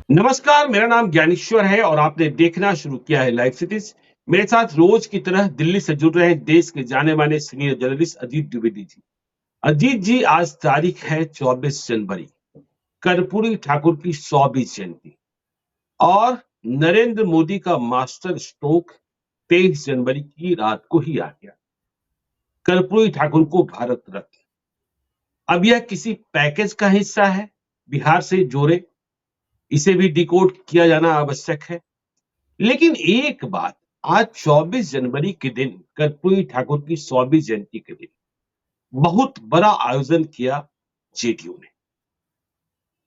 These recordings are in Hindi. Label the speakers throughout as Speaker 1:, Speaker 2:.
Speaker 1: नमस्कार, मेरा नाम ज्ञानेश्वर है और आपने देखना शुरू किया है लाइव सिटीज। मेरे साथ रोज की तरह दिल्ली से जुड़ रहे हैं देश के जाने माने सीनियर जर्नलिस्ट अजीत द्विवेदी जी। अजीत जी, आज तारीख है 24 जनवरी, कर्पूरी ठाकुर की 120 जयंती और नरेंद्र मोदी का मास्टर स्ट्रोक 23 जनवरी की रात को ही आ गया। कर्पूरी ठाकुर को भारत रत्न। अब यह किसी पैकेज का हिस्सा है, बिहार से जोड़े, इसे भी डिकोड किया जाना आवश्यक है। लेकिन एक बात, आज 24 जनवरी के दिन, कर्पूरी ठाकुर की 120 जयंती के दिन, बहुत बड़ा आयोजन किया जेडीयू ने।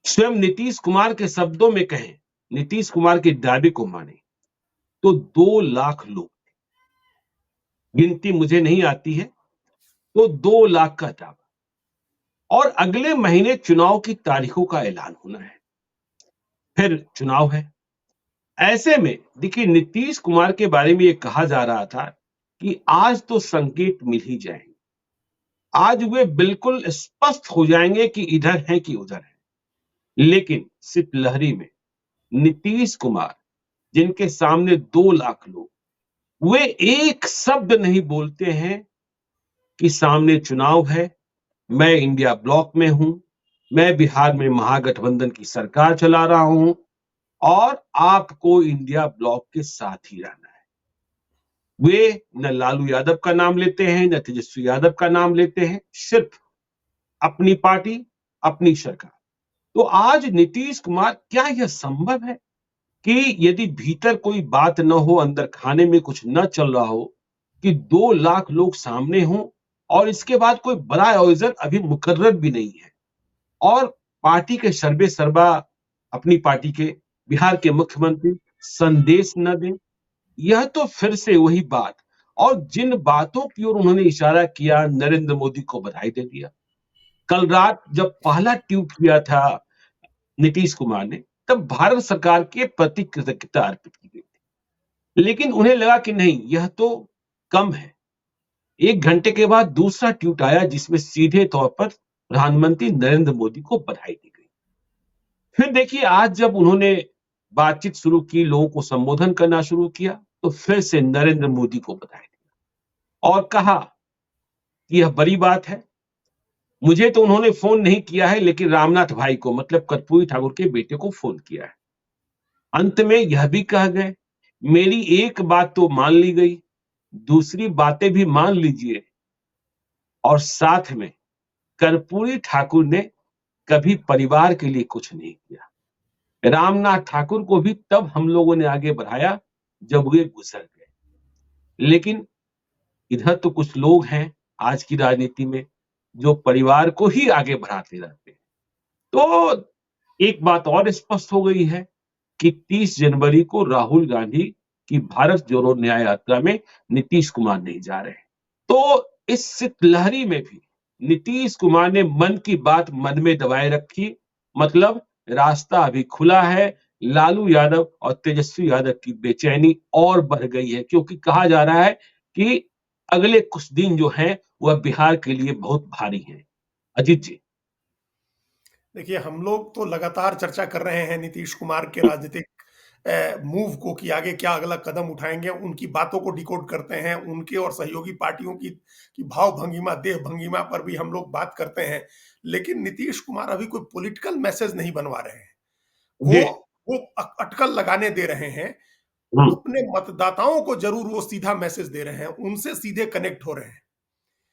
Speaker 1: स्वयं नीतीश कुमार के शब्दों में कहें, नीतीश कुमार के दावे को माने तो 2 लाख लोग, गिनती मुझे नहीं आती है, तो 2 लाख का दावा। और अगले महीने चुनाव की तारीखों का ऐलान होना है, फिर चुनाव है। ऐसे में देखिए, नीतीश कुमार के बारे में ये कहा जा रहा था कि आज तो संकेत मिल ही जाएंगे, आज वे बिल्कुल स्पष्ट हो जाएंगे कि इधर है कि उधर है। लेकिन सिर्फ लहरी में नीतीश कुमार, जिनके सामने 2 लाख लोग, वे एक शब्द नहीं बोलते हैं कि सामने चुनाव है, मैं इंडिया ब्लॉक में हूं, मैं बिहार में महागठबंधन की सरकार चला रहा हूं और आपको इंडिया ब्लॉक के साथ ही रहना है। वे न लालू यादव का नाम लेते हैं, न तेजस्वी यादव का नाम लेते हैं, सिर्फ अपनी पार्टी, अपनी सरकार। तो आज नीतीश कुमार, क्या यह संभव है कि यदि भीतर कोई बात न हो, अंदर खाने में कुछ न चल रहा हो, कि 2 लाख लोग सामने हों और इसके बाद कोई बड़ा आयोजन अभी मुकर्रर भी नहीं है और पार्टी के सर्वे सर्वा, अपनी पार्टी के बिहार के मुख्यमंत्री संदेश न दें? यह तो फिर से वही बात, और जिन बातों की ओर उन्होंने इशारा किया, नरेंद्र मोदी को बधाई दे दिया। कल रात जब पहला ट्वीट किया था नीतीश कुमार ने, तब भारत सरकार के प्रति कृतज्ञता अर्पित की गई थी। लेकिन उन्हें लगा कि नहीं, यह तो कम है। 1 घंटे के बाद दूसरा ट्वीट आया जिसमें सीधे तौर पर प्रधानमंत्री नरेंद्र मोदी को बधाई दी गई। फिर देखिए, आज जब उन्होंने बातचीत शुरू की, लोगों को संबोधन करना शुरू किया, तो फिर से नरेंद्र मोदी को बधाई दी और कहा कि यह बड़ी बात है। मुझे तो उन्होंने फोन नहीं किया है, लेकिन रामनाथ भाई को, मतलब कर्पूरी ठाकुर के बेटे को फोन किया है। अंत में यह भी कह गए, मेरी एक बात तो मान ली गई, दूसरी बातें भी मान लीजिए। और साथ में कर्पूरी ठाकुर ने कभी परिवार के लिए कुछ नहीं किया। रामनाथ ठाकुर को भी तब हम लोगों ने आगे बढ़ाया जब वे गुजर गए। लेकिन इधर तो कुछ लोग हैं आज की राजनीति में जो परिवार को ही आगे बढ़ाते रहते हैं। तो एक बात और स्पष्ट हो गई है कि 30 जनवरी को राहुल गांधी की भारत जोड़ो न्याय यात्रा में नीतीश कुमार नहीं जा रहे। तो इस शीतलहरी में भी नीतीश कुमार ने मन की बात मन में दबाए रखी, मतलब रास्ता अभी खुला है। लालू यादव और तेजस्वी यादव की बेचैनी और बढ़ गई है, क्योंकि कहा जा रहा है कि अगले कुछ दिन जो हैं वह बिहार के लिए बहुत भारी हैं। अजीत जी।
Speaker 2: देखिए, हम लोग तो लगातार चर्चा कर रहे हैं नीतीश कुमार के राजनीतिक मूव को कि आगे क्या अगला कदम उठाएंगे। उनकी बातों को डिकोड करते हैं, उनके और सहयोगी पार्टियों की भाव भंगिमा, देह भंगिमा पर भी हम लोग बात करते हैं। लेकिन नीतीश कुमार अभी कोई पॉलिटिकल मैसेज नहीं बनवा रहे हैं। वो
Speaker 1: जी।
Speaker 2: वो अटकल लगाने दे रहे हैं।
Speaker 1: हम्म।
Speaker 2: अपने मतदाताओं को जरूर वो सीधा मैसेज दे रहे हैं, उनसे सीधे कनेक्ट हो रहे हैं।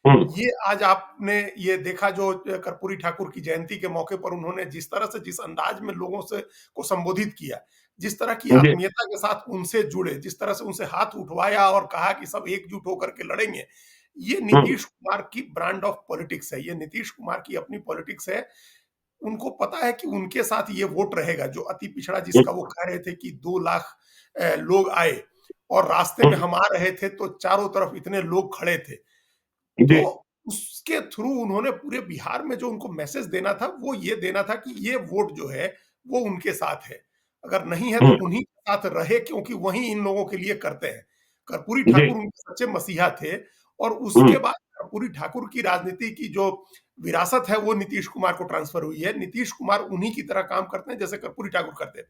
Speaker 1: हम्म।
Speaker 2: ये आज आपने ये देखा जो कर्पूरी ठाकुर की जयंती के मौके पर उन्होंने जिस तरह से, जिस अंदाज में लोगों से को संबोधित किया, जिस तरह की
Speaker 1: जी।
Speaker 2: आत्मीयता के साथ उनसे जुड़े, जिस तरह से उनसे हाथ उठवाया और कहा कि सब एकजुट होकर के लड़ेंगे, ये
Speaker 1: हम्म।
Speaker 2: नीतीश कुमार की ब्रांड ऑफ पॉलिटिक्स है। ये नीतीश कुमार की अपनी पॉलिटिक्स है। उनको पता है कि उनके साथ ये वोट रहेगा, जो अति पिछड़ा, जिसका वो कह रहे थे कि 2 लाख लोग आए और रास्ते में हम आ रहे थे तो चारों तरफ इतने लोग खड़े थे। तो
Speaker 1: जी।
Speaker 2: उसके थ्रू उन्होंने पूरे बिहार में जो उनको मैसेज देना था, वो ये देना था कि ये वोट जो है वो उनके साथ है। अगर नहीं है तो
Speaker 1: हम्म।
Speaker 2: उन्हीं के साथ रहे, क्योंकि वही इन लोगों के लिए करते हैं। कर्पूरी
Speaker 1: जी।
Speaker 2: ठाकुर उनके सच्चे मसीहा थे और
Speaker 1: हम्म।
Speaker 2: उसके बाद कर्पूरी ठाकुर की राजनीति की जो विरासत है वो नीतीश कुमार को ट्रांसफर हुई है। नीतीश कुमार उन्हीं की तरह काम करते हैं जैसे कर्पूरी ठाकुर करते थे।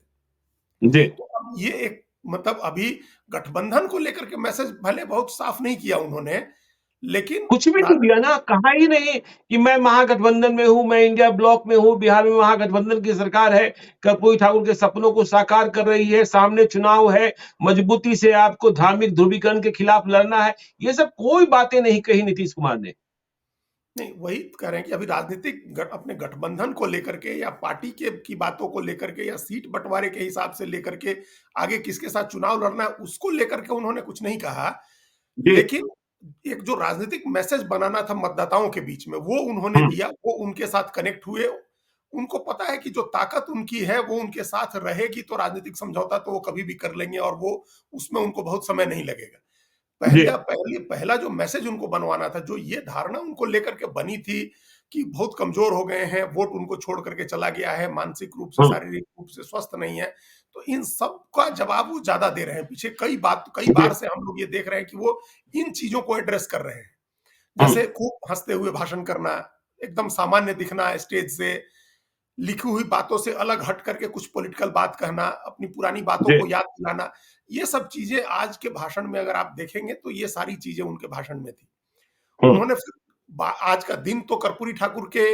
Speaker 1: जी।
Speaker 2: तो अब ये एक मतलब अभी गठबंधन को लेकर के मैसेज भले बहुत साफ नहीं किया उन्होंने, लेकिन
Speaker 1: कुछ भी नहीं दिया ना, कहा ही नहीं कि मैं महागठबंधन में हूँ, मैं इंडिया ब्लॉक में हूँ, बिहार में महागठबंधन की सरकार है, कर्पूरी ठाकुर के सपनों को साकार कर रही है, सामने चुनाव है, मजबूती से आपको धार्मिक ध्रुवीकरण के खिलाफ लड़ना है। ये सब कोई बातें नहीं कही नीतीश कुमार ने।
Speaker 2: नहीं, वही कह रहे हैं कि अभी अपने गठबंधन को लेकर के या पार्टी के की बातों को लेकर के या सीट बंटवारे के हिसाब से लेकर के आगे किसके साथ चुनाव लड़ना है, उसको लेकर के उन्होंने कुछ नहीं कहा।
Speaker 1: जी।
Speaker 2: लेकिन एक जो राजनीतिक मैसेज बनाना था मतदाताओं के बीच में, वो उन्होंने
Speaker 1: हुँ,
Speaker 2: दिया, वो उनके साथ कनेक्ट हुए। उनको पता है कि जो ताकत उनकी है, वो उनके साथ रहेगी, तो राजनीतिक समझौता तो वो कभी भी कर लेंगे और वो उसमें उनको बहुत समय नहीं लगेगा।
Speaker 1: जी।
Speaker 2: पहला जो मैसेज उनको बनवाना था, जो ये धारणा उनको लेकर के बनी थी कि बहुत कमजोर हो गए हैं, वोट उनको छोड़ करके चला गया है, मानसिक रूप से,
Speaker 1: हुँ,
Speaker 2: शारीरिक रूप से स्वस्थ नहीं है। तो इन सब का जवाब वो ज़्यादा दे रहे हैं। पीछे कई
Speaker 1: जी।
Speaker 2: बार से हम लोग ये देख रहे हैं कि वो इन चीज़ों को एड्रेस कर रहे हैं।
Speaker 1: हुँ,
Speaker 2: जैसे खूब हँसते हुए भाषण करना, एकदम सामान्य दिखना स्टेज से, लिखी हुई बातों से अलग हट करके कुछ पॉलिटिकल बात कहना, अपनी पुरानी बातों
Speaker 1: जी।
Speaker 2: को याद दिलाना, ये सब चीज़ें आज के भाषण में अगर आप देखेंगे तो ये सारी चीज़ें उनके भाषण में थी।
Speaker 1: हुँ,
Speaker 2: उन्होंने फिर आज का दिन तो कर्पूरी ठाकुर के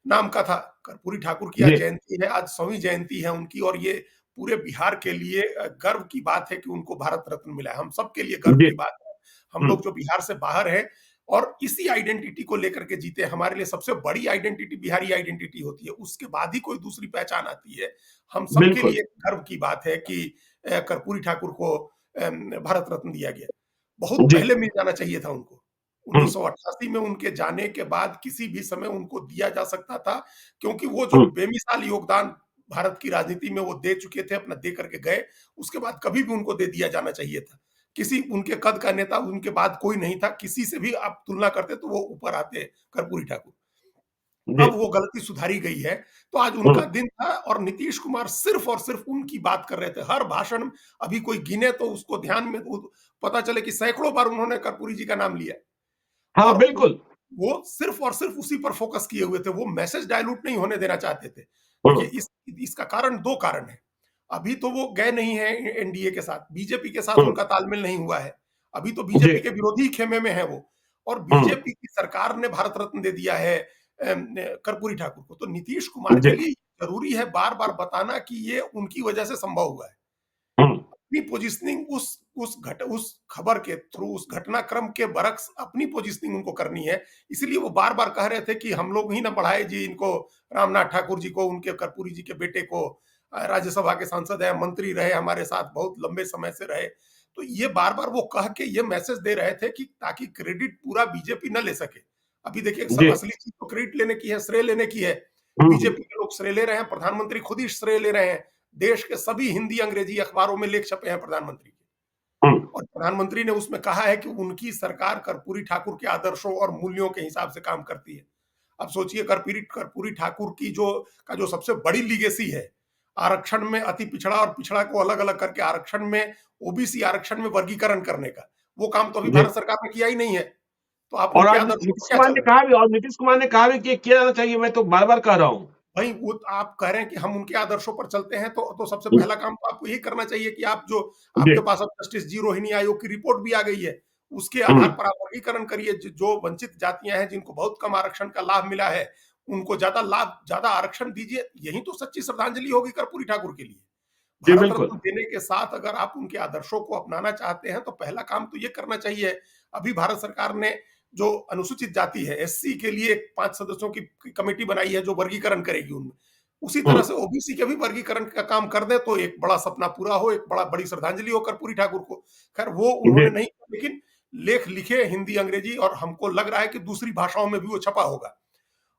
Speaker 2: नाम का था। कर्पूरी ठाकुर की आज
Speaker 1: जी।
Speaker 2: जयंती है, आज 100वीं जयंती है उनकी और ये पूरे बिहार के लिए गर्व की बात है कि उनको भारत रत्न मिला है। हम सबके लिए गर्व
Speaker 1: जी।
Speaker 2: की बात है। हम
Speaker 1: हुँ,
Speaker 2: लोग जो बिहार से बाहर हैं और इसी आइडेंटिटी को लेकर के जीते हैं, हमारे लिए सबसे बड़ी आइडेंटिटी बिहारी आइडेंटिटी होती है। उसके बाद ही कोई दूसरी पहचान आती है। हम सबके
Speaker 1: बिल्कुल।
Speaker 2: लिए गर्व की बात है कि कर्पूरी ठाकुर को भारत रत्न दिया गया। बहुत
Speaker 1: जी।
Speaker 2: पहले मिल जाना चाहिए था उनको।
Speaker 1: हुँ,
Speaker 2: 1988 में उनके जाने के बाद किसी भी समय उनको दिया जा सकता था, क्योंकि वो जो
Speaker 1: हुँ,
Speaker 2: बेमिसाल योगदान भारत की राजनीति में वो दे चुके थे, अपना दे करके गए, उसके बाद कभी भी उनको दे दिया जाना चाहिए था। किसी उनके कद का नेता उनके बाद कोई नहीं था, किसी से भी आप तुलना करते तो वो ऊपर आते कर्पूरी ठाकुर।
Speaker 1: जी।
Speaker 2: अब वो गलती सुधारी गई है, तो आज
Speaker 1: हुँ,
Speaker 2: उनका दिन था और नीतीश कुमार सिर्फ और सिर्फ उनकी बात कर रहे थे। हर भाषण में अभी कोई गिने तो उसको ध्यान में पता चले कि सैकड़ों बार उन्होंने कर्पूरी जी का नाम लिया।
Speaker 1: हाँ,
Speaker 2: और
Speaker 1: बिल्कुल।
Speaker 2: वो सिर्फ और सिर्फ उसी पर फोकस किए हुए थे, वो मैसेज डाइल्यूट नहीं होने देना चाहते थे।
Speaker 1: हुँ,
Speaker 2: देखिए इसका कारण 2 कारण हैं। अभी तो वो गए नहीं हैं एनडीए के साथ, बीजेपी के साथ
Speaker 1: हुँ,
Speaker 2: उनका तालमेल नहीं हुआ है। अभी तो
Speaker 1: जी।
Speaker 2: बीजेपी के विरोधी खेमे में है वो और
Speaker 1: हुँ,
Speaker 2: बीजेपी की सरकार ने भारत रत्न दे दिया है कर्पूरी ठाकुर को। तो नीतीश कुमार के
Speaker 1: जी।
Speaker 2: लिए ज़रूरी है बार-बार बताना कि ये उनकी वजह से संभव हुआ है।
Speaker 1: हुँ,
Speaker 2: अपनी पोजीशनिंग उस खबर के थ्रू, उस घटनाक्रम के बरक्स अपनी पोजीशनिंग उनको करनी है। इसीलिए वो बार-बार कह रहे थे कि हम लोग ही ना बढ़ाए जी इनको, रामनाथ ठाकुर जी को, उनके कर्पूरी जी के बेटे को। राज्यसभा के सांसद हैं, मंत्री रहे हमारे साथ, बहुत लंबे समय से रहे। तो ये बार-बार वो कह के ये मैसेज दे रहे थे कि ताकि क्रेडिट पूरा बीजेपी ना ले सके। अभी देखिए
Speaker 1: जी।
Speaker 2: असली चीज़ तो क्रेडिट लेने की है, श्रेय लेने की है।
Speaker 1: हुँ, हुँ,
Speaker 2: बीजेपी के लोग श्रेय ले रहे हैं, प्रधानमंत्री खुद ही श्रेय ले रहे हैं। देश के सभी हिंदी, अंग्रेजी अखबारों में लेख छपे हैं प्रधानमंत्री के।
Speaker 1: हुँ,
Speaker 2: और प्रधानमंत्री ने उसमें कहा है कि उनकी सरकार कर्पूरी ठाकुर के आदर्शों और मूल्यों के हिसाब से काम करती है। अब सोचिए कर्पूरी ठाकुर की जो सबसे बड़ी लीगेसी है, आरक्षण में अति पिछड़ा और पिछड़ा को अलग-अलग करके आरक्षण में ओबीसी आरक्षण में वर्गीकरण करने का, वो काम तो अभी
Speaker 1: जी।
Speaker 2: भारत सरकार ने किया ही नहीं है। तो आप
Speaker 1: और
Speaker 2: उनके
Speaker 1: आज
Speaker 2: आदर्शों पर
Speaker 1: नीतीश
Speaker 2: क्या
Speaker 1: कुमार
Speaker 2: चल
Speaker 1: ने
Speaker 2: रहे हैं?
Speaker 1: कहा भी और नीतीश कुमार ने कहा भी कि ये किया जाना चाहिए, मैं तो बार-बार कह रहा हूँ।
Speaker 2: भाई वो आप कह रहे हैं कि हम उनके आदर्शों पर चलते हैं तो सबसे
Speaker 1: हुँ,
Speaker 2: पहला काम तो आपको यही करना चाहिए कि आप जो
Speaker 1: जी।
Speaker 2: आपके पास अब जस्टिस जी रोहिणी आयोग की रिपोर्ट भी आ गई है, उसके
Speaker 1: हुँ,
Speaker 2: आधार पर आप वर्गीकरण करिए। जो वंचित जातियाँ हैं, जिनको बहुत कम आरक्षण का लाभ मिला है, उनको ज़्यादा आरक्षण दीजिए। यही तो सच्ची श्रद्धांजलि होगी कर्पूरी ठाकुर के लिए।
Speaker 1: जी,
Speaker 2: भारत
Speaker 1: बिल्कुल।
Speaker 2: रत्न देने के साथ अगर आप उनके आदर्शों को अपनाना चाहते हैं, तो पहला काम तो ये करना चाहिए। अभी भारत सरकार ने जो अनुसूचित जाति है, एससी के लिए 5 सदस्यों की कमेटी बनाई है, जो वर्गीकरण करेगी उनमें। उसी
Speaker 1: हुँ,
Speaker 2: तरह से ओबीसी के भी वर्गीकरण का काम कर दें, तो एक बड़ा सपना पूरा हो, एक बड़ी श्रद्धांजलि हो कर्पूरी ठाकुर को। खैर वो
Speaker 1: जी।
Speaker 2: उन्होंने नहीं किया, लेकिन लेख लिखे हिंदी, अंग्रेजी और हमको लग रहा है कि दूसरी भाषाओं में भी वो छपा होगा।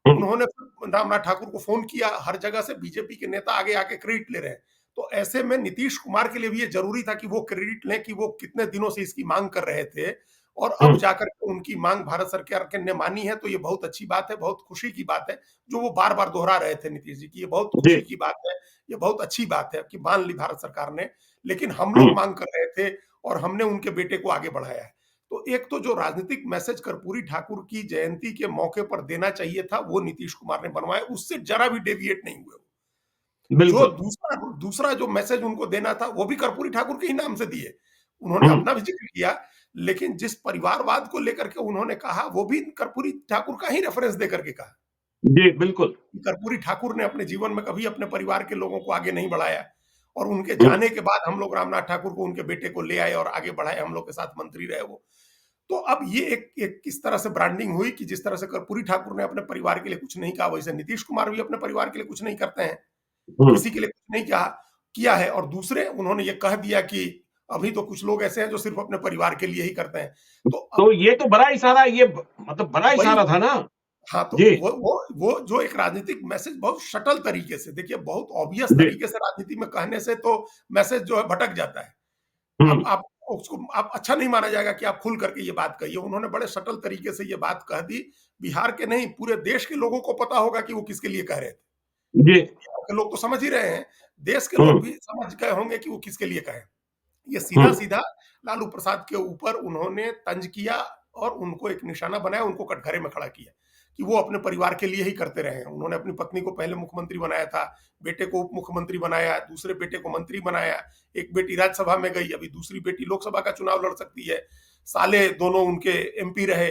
Speaker 1: हुँ,
Speaker 2: उन्होंने फिर रामनाथ ठाकुर को फ़ोन किया, हर जगह से बीजेपी के नेता आगे आके क्रेडिट ले रहे हैं। तो ऐसे में नीतीश कुमार के लिए भी ये ज़रूरी था कि वो क्रेडिट लें कि वो कितने दिनों से इसकी माँग कर रहे थे और
Speaker 1: हुँ,
Speaker 2: अब जाकर के उनकी माँग भारत सरकार के ने मानी है, तो ये बहुत अच्छी बात है, बहुत खुशी की बात है, जो वो बार-बार दोहरा रहे थे नीतीश जी की, ये बहुत
Speaker 1: जी।
Speaker 2: खुशी की बात है, ये बहुत अच्छी बात है कि मान ली भारत सरकार ने। लेकिन हम
Speaker 1: हुँ,
Speaker 2: लोग माँग कर रहे थे और हमने उनके बेटे को आगे बढ़ाया है। तो एक तो जो राजनीतिक मैसेज कर्पूरी ठाकुर की जयंती के मौके पर देना चाहिए था, वो नीतीश कुमार ने बनवाया, उससे जरा भी डेविएट नहीं हुए। जो
Speaker 1: बिल्कुल।
Speaker 2: दूसरा दूसरा जो मैसेज उनको देना था, वो भी कर्पूरी ठाकुर के ही नाम से दिए। उन्होंने
Speaker 1: हुँ,
Speaker 2: अपना भी ज़िक्र किया, लेकिन जिस परिवारवाद को लेकर के उन्होंने कहा, वो भी कर्पूरी ठाकुर का ही रेफरेंस देकर के कहा।
Speaker 1: जी, बिल्कुल।
Speaker 2: कर्पूरी ठाकुर ने अपने जीवन में कभी अपने परिवार के लोगों को आगे नहीं बढ़ाया, और उनके
Speaker 1: हुँ,
Speaker 2: जाने के बाद हम लोग रामनाथ ठाकुर को, उनके बेटे को ले आए और आगे बढ़ाए, हम लोग के साथ मंत्री रहे वो। तो अब ये एक एक किस तरह से ब्रांडिंग हुई कि जिस तरह से कर्पूरी ठाकुर ने अपने परिवार के लिए कुछ नहीं कहा, वैसे नीतीश कुमार भी अपने परिवार के लिए कुछ नहीं करते हैं,
Speaker 1: हुँ।
Speaker 2: किसी के लिए कुछ नहीं कहा किया है। और दूसरे उन्होंने ये कह दिया कि अभी तो कुछ लोग ऐसे हैं जो सिर्फ अपने परिवार के लिए ही करते हैं। तो
Speaker 1: तो
Speaker 2: अब
Speaker 1: ये तो बड़ा इशारा, ये मतलब बड़ा
Speaker 2: वही,
Speaker 1: इशारा था ना?
Speaker 2: हाँ, तो
Speaker 1: जी,
Speaker 2: वो जो एक राजनीतिक मैसेज बहुत शटल तरीके से, देखिए बहुत ऑब्वियस
Speaker 1: जी।
Speaker 2: तरीके से राजनीति में कहने से तो मैसेज जो है भटक जाता है।
Speaker 1: हुँ,
Speaker 2: आप उसको आप अच्छा नहीं माना जाएगा कि आप खुल करके ये बात कही है। उन्होंने बड़े सटल तरीके से ये बात कह दी। बिहार के नहीं, पूरे देश के लोगों को पता होगा कि वो किसके लिए कह रहे थे।
Speaker 1: जी।
Speaker 2: बिहार के लोग तो समझ ही रहे हैं, देश के
Speaker 1: हुँ,
Speaker 2: लोग भी समझ गए होंगे कि वो किसके लिए कहे। ये
Speaker 1: हुँ।
Speaker 2: सीधा-सीधा लालू प्रसाद के ऊपर उन्होंने तंज किया और उनको एक निशाना बनाया, उनको कटघरे में खड़ा किया कि वो अपने परिवार के लिए ही करते रहे हैं। उन्होंने अपनी पत्नी को पहले मुख्यमंत्री बनाया था, बेटे को उप मुख्यमंत्री बनाया, दूसरे बेटे को मंत्री बनाया, एक बेटी राज्यसभा में गई, अभी दूसरी बेटी लोकसभा का चुनाव लड़ सकती है, साले दोनों उनके एमपी रहे।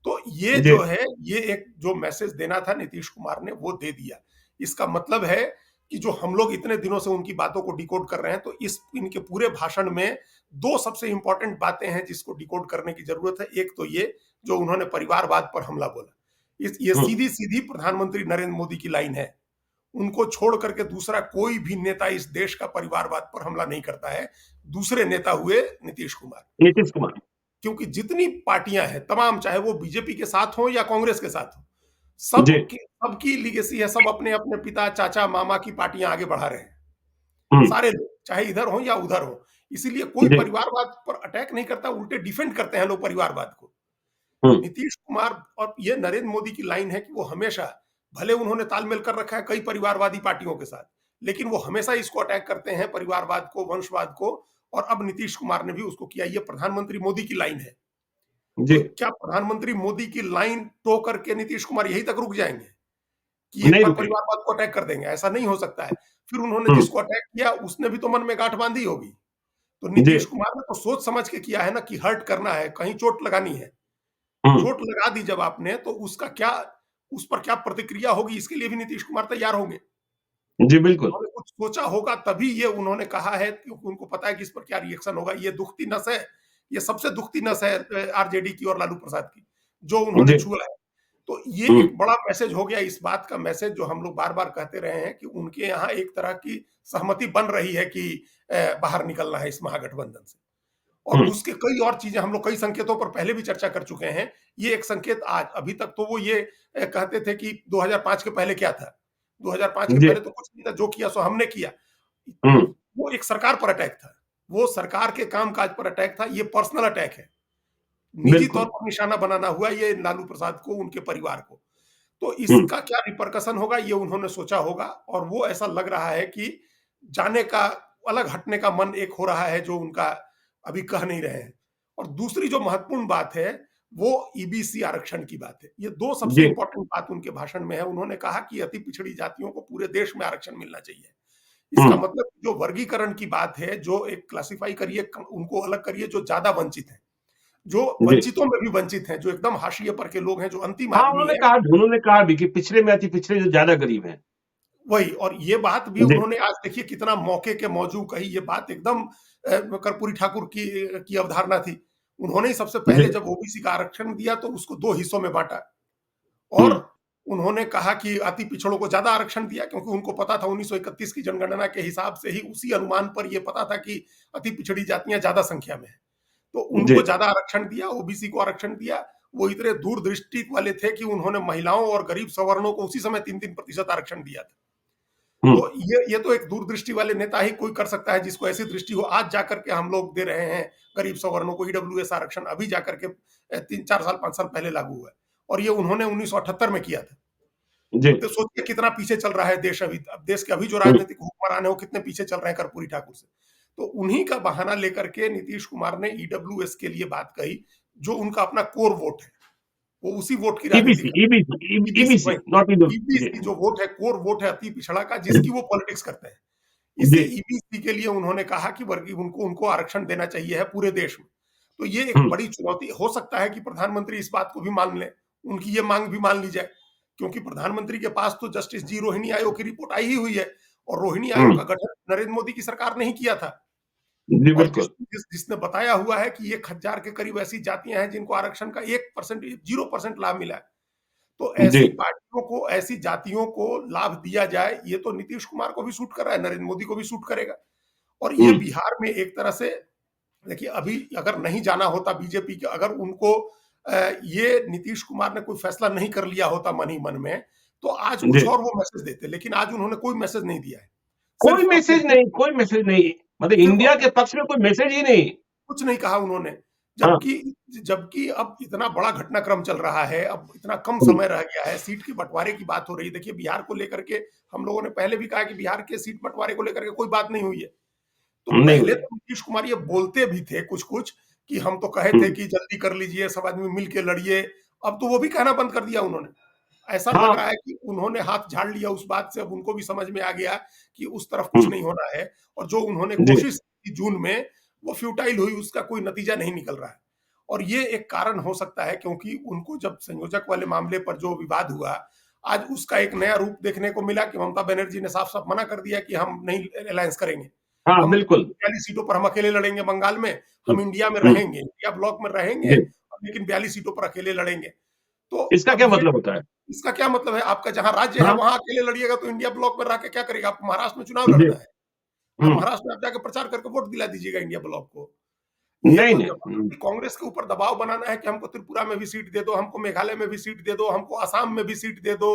Speaker 2: तो ये
Speaker 1: जी,
Speaker 2: जो है, ये एक जो मैसेज देना था नीतीश कुमार ने वो दे दिया। इसका मतलब है कि जो हम लोग इतने दिनों से उनकी बातों को डिकोड कर रहे हैं, तो इस इनके पूरे भाषण में 2 सबसे इंपॉर्टेंट बातें हैं जिसको डिकोड करने की ज़रूरत है। एक तो ये जो उन्होंने परिवारवाद पर हमला बोला। इस ये
Speaker 1: हुँ,
Speaker 2: सीधी-सीधी प्रधानमंत्री नरेंद्र मोदी की लाइन है। उनको छोड़ करके दूसरा कोई भी नेता इस देश का परिवारवाद पर हमला नहीं करता है। दूसरे नेता हुए नीतीश कुमार।
Speaker 1: नीतीश कुमार।
Speaker 2: क्योंकि जितनी पार्टियां हैं तमाम, चाहे वो बीजेपी के साथ हो या कांग्रेस के साथ हो,
Speaker 1: जी,
Speaker 2: सबकी लीगेसी है, सब अपने अपने पिता चाचा मामा की पार्टियां आगे बढ़ा रहे हैं।
Speaker 1: हुँ,
Speaker 2: सारे लोग, चाहे इधर हो या उधर हो। इसीलिए कोई
Speaker 1: जी,
Speaker 2: परिवारवाद पर अटैक नहीं करता, उल्टे डिफेंड करते हैं लोग परिवारवाद को।
Speaker 1: हुँ,
Speaker 2: नीतीश कुमार और ये नरेंद्र मोदी की लाइन है कि वो हमेशा, भले उन्होंने तालमेल कर रखा है कई परिवारवादी पार्टियों के साथ, लेकिन वो हमेशा इसको अटैक करते हैं, परिवारवाद को, वंशवाद को। और अब नीतीश कुमार ने भी उसको किया। ये प्रधानमंत्री मोदी की लाइन है।
Speaker 1: जी।
Speaker 2: तो क्या प्रधानमंत्री मोदी की लाइन टो करके नीतीश कुमार यहीं तक रुक जाएंगे कि एक
Speaker 1: नहीं
Speaker 2: बार
Speaker 1: रुकेंगे।
Speaker 2: परिवारवाद को अटैक कर देंगे? ऐसा नहीं हो सकता है। फिर उन्होंने
Speaker 1: हुँ,
Speaker 2: जिसको अटैक किया उसने भी तो मन में गांठ बांधी होगी। तो
Speaker 1: जी,
Speaker 2: नीतीश कुमार ने तो सोच समझ के किया है ना कि हर्ट करना है, कहीं चोट लगानी है।
Speaker 1: हुँ,
Speaker 2: चोट लगा दी जब आपने, तो उसका क्या, उस पर क्या प्रतिक्रिया होगी, इसके लिए भी नीतीश कुमार तैयार होंगे।
Speaker 1: जी, बिल्कुल।
Speaker 2: उन्होंने कुछ सोचा होगा तभी ये उन्होंने कहा है, क्योंकि उनको पता है कि इस पर क्या रिएक्शन होगा। ये दुखती नस है, ये सबसे दुखती नस है आरजेडी की और लालू प्रसाद की, जो उन्होंने
Speaker 1: जी,
Speaker 2: छुआ है। तो ये
Speaker 1: हुँ,
Speaker 2: एक बड़ा मैसेज हो गया, इस बात का मैसेज जो हम लोग बार-बार कहते रहे हैं कि उनके यहाँ एक तरह की सहमति बन रही है कि बाहर निकलना है इस महागठबंधन से। और
Speaker 1: हुँ,
Speaker 2: उसके कई और चीजें हम लोग कई संकेतों पर पहले भी चर्चा कर चुके हैं। ये एक संकेत आज, अभी तक तो वो ये कहते थे कि 2005 के पहले क्या था? 2005 के
Speaker 1: जी,
Speaker 2: पहले तो कुछ नहीं था, जो किया सो हमने किया।
Speaker 1: हुँ,
Speaker 2: वो एक सरकार पर अटैक था। वो सरकार के काम-काज पर अटैक था, ये पर्सनल अटैक है। निजी तौर
Speaker 1: बिल्कुल।
Speaker 2: पर निशाना बनाना हुआ ये लालू प्रसाद को, उनके परिवार को। तो
Speaker 1: हुँ,
Speaker 2: इसका क्या रिपरकशन होगा, ये उन्होंने सोचा होगा। और वो ऐसा लग रहा है कि जाने का, अलग हटने का मन एक हो रहा है, जो उनका अभी कह नहीं रहे हैं। और दूसरी जो महत्वपूर्ण बात है, वो ईबीसी आरक्षण की बात है। ये 2 सबसे
Speaker 1: जी,
Speaker 2: इंपॉर्टेंट बात उनके भाषण में है। उन्होंने कहा कि अति पिछड़ी जातियों को पूरे देश में आरक्षण मिलना चाहिए।
Speaker 1: हुँ,
Speaker 2: इसका मतलब जो वर्गीकरण की बात है, जो एक क्लासिफाई करिए, उनको अलग करिए जो ज़्यादा वंचित हैं। जो
Speaker 1: जी।
Speaker 2: वंचितों में भी वंचित हैं, जो एकदम हाशिए पर के लोग हैं, जो अंतिम
Speaker 1: हाँ,
Speaker 2: आदमी है।
Speaker 1: उन्होंने कहा भी कि पिछड़े में अति पिछड़े जो ज़्यादा गरीब हैं।
Speaker 2: वही, और ये बात भी
Speaker 1: जी,
Speaker 2: उन्होंने आज देखिए कितना मौके के मौजू कही। ये बात एकदम कर्पूरी ठाकुर की अवधारणा थी। उन्होंने ही सबसे
Speaker 1: जी,
Speaker 2: पहले जब ओबीसी का आरक्षण दिया तो उसको 2 हिस्सों में बाँटा।
Speaker 1: हुँ,
Speaker 2: और उन्होंने कहा कि अति पिछड़ों को ज़्यादा आरक्षण दिया, क्योंकि उनको पता था 1931 की जनगणना के हिसाब से ही, उसी अनुमान पर ये पता था कि अति पिछड़ी जातियाँ ज़्यादा संख्या में हैं। तो
Speaker 1: जी,
Speaker 2: उनको ज़्यादा आरक्षण दिया, ओबीसी को आरक्षण दिया। वो इतने दूरदृष्टि वाले थे कि उन्होंने महिलाओं और गरीब सवर्णों को उसी समय 3-3 प्रतिशत आरक्षण दिया था।
Speaker 1: हुँ,
Speaker 2: तो ये तो एक दूरदृष्टि वाले नेता ही कोई कर सकता है, जिसको ऐसी दृष्टि हो। आज जाकर के हम लोग दे रहे हैं गरीब सवर्णों को ईडब्ल्यूएस आरक्षण, अभी जाकर के 3-4 साल 5 साल पहले लागू हुआ है। और ये उन्होंने 1978 में किया था।
Speaker 1: जी,
Speaker 2: तो सोचिए कितना पीछे चल रहा है देश अभी। अब देश के अभी जो
Speaker 1: हुँ,
Speaker 2: राजनीतिक हुक्मरान है वो कितने पीछे चल रहे हैं कर्पूरी ठाकुर से। तो उन्हीं का बहाना लेकर के नीतीश कुमार ने ईडब्ल्यूएस के लिए बात कही, जो उनका अपना कोर वोट है। वो उसी वोट की राजनीति
Speaker 1: ईबीसी
Speaker 2: करते
Speaker 1: ईबीसी
Speaker 2: हैं। ईबीसी
Speaker 1: ईबीसी
Speaker 2: वही,
Speaker 1: नॉट इन जी
Speaker 2: ईबीसी जो वोट है, कोर वोट है अति पिछड़ा का, जिसकी वो पॉलिटिक्स करते हैं। इसी
Speaker 1: जी
Speaker 2: ईबीसी के लिए उन्होंने कहा कि वर्गीय उनको उनको आरक्षण देना चाहिए है पूरे देश में। तो ये एक
Speaker 1: हम्म,
Speaker 2: बड़ी चुनौती हो सकता है कि प्रधानमंत्री इस बात को भी मान लें, उनकी ये मांग भी मान ली जाए, क्योंकि प्रधानमंत्री के पास तो जस्टिस जी रोहिणी आयोग की रिपोर्ट आई ही हुई है, और रोहिणी आयोग का गठन नरेंद्र मोदी की सरकार ने ही किया था।
Speaker 1: जी
Speaker 2: और
Speaker 1: बिल्कुल
Speaker 2: जिसने बताया हुआ है कि 1,000 के करीब ऐसी जातियां हैं जिनको आरक्षण का 1% 0% लाभ मिला है। तो
Speaker 1: जी
Speaker 2: ऐसी पार्टियों को, ऐसी जातियों को लाभ दिया जाए, ये तो नीतीश कुमार को भी सूट कर रहा है, नरेंद्र मोदी को भी सूट करेगा। और ये
Speaker 1: हम्म,
Speaker 2: बिहार में एक तरह से, देखिए अभी अगर नहीं जाना होता बीजेपी के, अगर उनको ये नीतीश कुमार ने कोई फैसला नहीं कर लिया होता मन ही मन में, तो आज
Speaker 1: जी
Speaker 2: कुछ और वो मैसेज देते, लेकिन आज उन्होंने कोई मैसेज नहीं दिया है।
Speaker 1: कोई
Speaker 2: सिर्फ अपने
Speaker 1: मैसेज नहीं, कोई मैसेज नहीं, मतलब
Speaker 2: सिर्फ
Speaker 1: इंडिया
Speaker 2: अपने
Speaker 1: के पक्ष में कोई मैसेज ही नहीं।
Speaker 2: कुछ नहीं कहा उन्होंने।
Speaker 1: हाँ
Speaker 2: जबकि जबकि अब इतना बड़ा घटनाक्रम चल रहा है, अब इतना कम
Speaker 1: हम्म,
Speaker 2: समय रह गया है, सीट के बंटवारे की बात हो रही है। देखिए बिहार को लेकर के हम लोगों ने पहले भी कहा कि बिहार के सीट बंटवारे को लेकर के कोई बात नहीं हुई है। तो
Speaker 1: नहीं
Speaker 2: पहले
Speaker 1: हुई।
Speaker 2: तो नीतीश कुमार ये बोलते भी थे कुछ-कुछ कि हम तो कहे थे
Speaker 1: हम्म,
Speaker 2: कि जल्दी कर लीजिए, सब आदमी मिल के लड़िए। अब तो वो भी कहना बंद कर दिया उन्होंने। ऐसा लग
Speaker 1: हाँ
Speaker 2: रहा है कि उन्होंने हाथ झाड़ लिया उस बात से, अब उनको भी समझ में आ गया कि उस तरफ कुछ
Speaker 1: हम्म,
Speaker 2: नहीं होना है, और जो उन्होंने
Speaker 1: जी
Speaker 2: कोशिश की जून में, वो फ्यूटाइल हुई, उसका कोई नतीजा नहीं निकल रहा है। और ये एक कारण हो सकता है, क्योंकि उनको जब संयोजक वाले मामले पर जो विवाद हुआ, आज उसका एक नया रूप देखने को मिला कि ममता बनर्जी ने साफ-साफ मना कर दिया कि हम नहीं अलायंस करेंगे।
Speaker 1: हाँ
Speaker 2: हम
Speaker 1: बिल्कुल।
Speaker 2: 42 सीटों पर हम अकेले लड़ेंगे बंगाल में,
Speaker 1: हम्म,
Speaker 2: हम इंडिया में
Speaker 1: हम्म,
Speaker 2: रहेंगे, इंडिया ब्लॉक में रहेंगे,
Speaker 1: जी
Speaker 2: लेकिन 42 सीटों पर अकेले लड़ेंगे। तो
Speaker 1: इसका
Speaker 2: अब
Speaker 1: क्या
Speaker 2: ये,
Speaker 1: मतलब होता है?
Speaker 2: इसका क्या मतलब है? आपका जहाँ राज्य है
Speaker 1: हाँ
Speaker 2: वहाँ अकेले लड़िएगा तो इंडिया ब्लॉक में रह के क्या करेगा? आपको महाराष्ट्र में चुनाव
Speaker 1: जी
Speaker 2: लड़ना है। आप
Speaker 1: हम्म,
Speaker 2: महाराष्ट्र में आप जाके प्रचार करके वोट दिला दीजिएगा इंडिया ब्लॉक को। ये
Speaker 1: नहीं
Speaker 2: तो
Speaker 1: नहीं
Speaker 2: जबरदस्ती कांग्रेस के ऊपर दबाव बनाना है कि हमको त्रिपुरा में भी सीट दे दो, हमको मेघालय में भी सीट दे दो, हमको असम में भी सीट दे दो,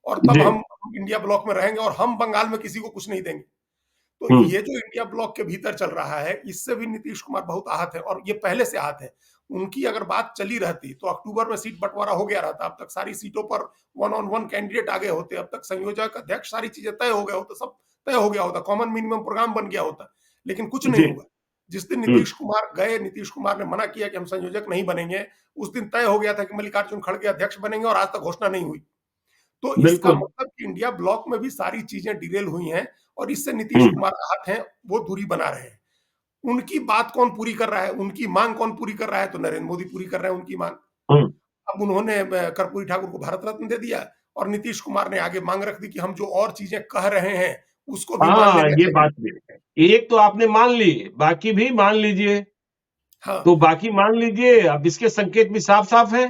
Speaker 2: और तब
Speaker 1: जी
Speaker 2: हम इंडिया ब्लॉक में रहेंगे, और हम बंगाल में किसी को कुछ नहीं देंगे। तो
Speaker 1: हम्म,
Speaker 2: ये जो इंडिया ब्लॉक के भीतर चल रहा है, इससे भी नीतीश कुमार बहुत आहत है, और ये पहले से आहत है। उनकी अगर बात चली रहती तो अक्टूबर में सीट बंटवारा हो गया रहता, अब तक सारी सीटों पर वन ऑन वन कैंडिडेट आ गए होते, अब तक संयोजक अध्यक्ष सारी चीजें तय हो गए होते, सब तय हो गया होता, कॉमन मिनिमम प्रोग्राम बन गया होता, लेकिन कुछ नहीं
Speaker 1: जी
Speaker 2: हुआ। जिस दिन
Speaker 1: हम्म,
Speaker 2: नीतीश कुमार गए, नीतीश कुमार ने मना किया कि हम संयोजक नहीं बनेंगे, उस दिन तय हो गया था कि मल्लिकार्जुन खड़गे अध्यक्ष बनेंगे, और आज तक घोषणा नहीं हुई। तो इसका
Speaker 1: बिल्कुल
Speaker 2: मतलब कि इंडिया ब्लॉक में भी सारी चीजें डिरेल हुई हैं, और इससे नीतीश
Speaker 1: हम्म,
Speaker 2: कुमार आहत हैं, वो दूरी बना रहे हैं। उनकी बात कौन पूरी कर रहा है, उनकी मांग कौन पूरी कर रहा है? तो नरेंद्र मोदी पूरी कर रहे हैं उनकी मांग।
Speaker 1: हम्म,
Speaker 2: अब उन्होंने कर्पूरी ठाकुर को भारत रत्न दे दिया, और नीतीश कुमार ने आगे मांग रख दी कि हम जो और चीजें कह रहे हैं उसको भी मान
Speaker 1: हाँ
Speaker 2: लेने
Speaker 1: ये
Speaker 2: चाहिए।
Speaker 1: बात भी है। एक तो आपने मान ली, बाकी भी मान लीजिए।
Speaker 2: हाँ,
Speaker 1: तो बाकी मान लीजिए, अब इसके संकेत भी साफ साफ है।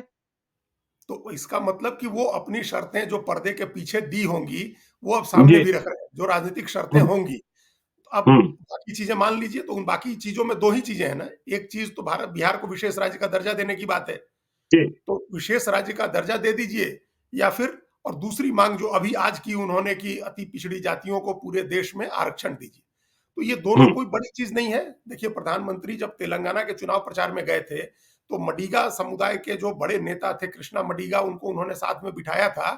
Speaker 2: तो इसका मतलब कि वो अपनी शर्तें जो पर्दे के पीछे दी होंगी, वो अब सामने
Speaker 1: जी
Speaker 2: भी रख रहे हैं, जो राजनीतिक शर्तें
Speaker 1: हम्म,
Speaker 2: होंगी। अब
Speaker 1: हम्म,
Speaker 2: बाकी चीजें मान लीजिए, तो उन बाकी चीजों में 2 ही चीजें हैं ना, एक चीज तो भारत बिहार को विशेष राज्य का दर्जा देने की बात है।
Speaker 1: जी
Speaker 2: तो विशेष राज्य का दर्जा दे दीजिए, या फिर, और दूसरी मांग जो अभी आज की उन्होंने की, अति पिछड़ी जातियों को पूरे देश में आरक्षण दीजिए। तो ये दोनों
Speaker 1: हम्म,
Speaker 2: कोई बड़ी चीज नहीं है। देखिए प्रधानमंत्री जब तेलंगाना के चुनाव प्रचार में गए थे, तो मडिगा समुदाय के जो बड़े नेता थे कृष्णा मडिगा, उनको उन्होंने साथ में बिठाया था,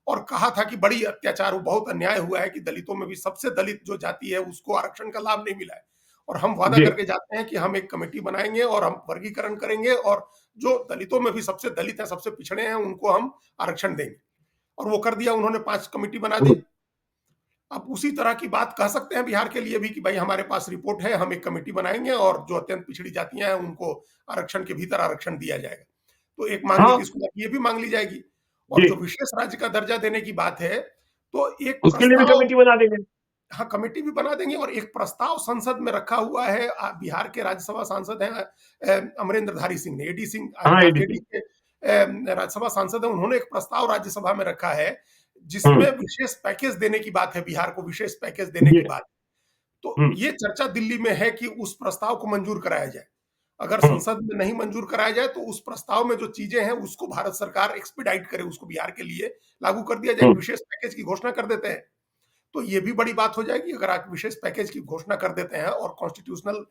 Speaker 2: और कहा था कि बड़ी अत्याचार, बहुत अन्याय हुआ है कि दलितों में भी सबसे दलित जो जाति है उसको आरक्षण का लाभ नहीं मिला है, और हम वादा
Speaker 1: जी
Speaker 2: करके जाते हैं कि हम एक कमेटी बनाएंगे और हम वर्गीकरण करेंगे, और जो दलितों में भी सबसे दलित हैं, सबसे पिछड़े हैं, उनको हम आरक्षण देंगे। और वो कर दिया उन्होंने, 5 कमेटी बना दी।
Speaker 1: हम्म,
Speaker 2: अब उसी तरह की बात कह सकते हैं बिहार के लिए भी कि भाई हमारे पास रिपोर्ट है, हम एक कमेटी बनाएंगे, और जो अत्यंत पिछड़ी जातियां हैं उनको आरक्षण के भीतर आरक्षण दिया जाएगा। तो एक मांग
Speaker 1: हाँ
Speaker 2: नीतीश कुमार की ये भी मांग ली जाएगी। और
Speaker 1: जी
Speaker 2: जो विशेष राज्य का दर्जा देने की बात है, तो एक
Speaker 1: उसके लिए भी
Speaker 2: प्रस्ताव,
Speaker 1: कमेटी बना देंगे।
Speaker 2: हाँ, कमेटी भी बना देंगे, और एक प्रस्ताव संसद में रखा हुआ है। बिहार के राज्यसभा सांसद हैं अमरेंद्र धारी सिंह ने, एडी सिंह,
Speaker 1: हाँ
Speaker 2: आरजेडी
Speaker 1: एडीसी
Speaker 2: के राज्यसभा सांसद हैं, उन्होंने एक प्रस्ताव राज्यसभा में रखा है, जिसमें
Speaker 1: हम्म,
Speaker 2: विशेष पैकेज देने की बात है, बिहार को विशेष पैकेज देने
Speaker 1: जी
Speaker 2: की बात। तो
Speaker 1: हम्म,
Speaker 2: ये चर्चा दिल्ली में है कि उस प्रस्ताव को मंजूर कराया जाए। अगर
Speaker 1: हम्म,
Speaker 2: संसद में नहीं मंजूर कराया जाए, तो उस प्रस्ताव में जो चीजें हैं उसको भारत सरकार एक्सपीडाइट करे, उसको बिहार के लिए लागू कर दिया जाए, एक
Speaker 1: हम्म,
Speaker 2: विशेष पैकेज की घोषणा कर देते हैं। तो ये भी बड़ी बात हो जाएगी अगर आप विशेष पैकेज की घोषणा कर देते हैं और कॉन्स्टिट्यूशनल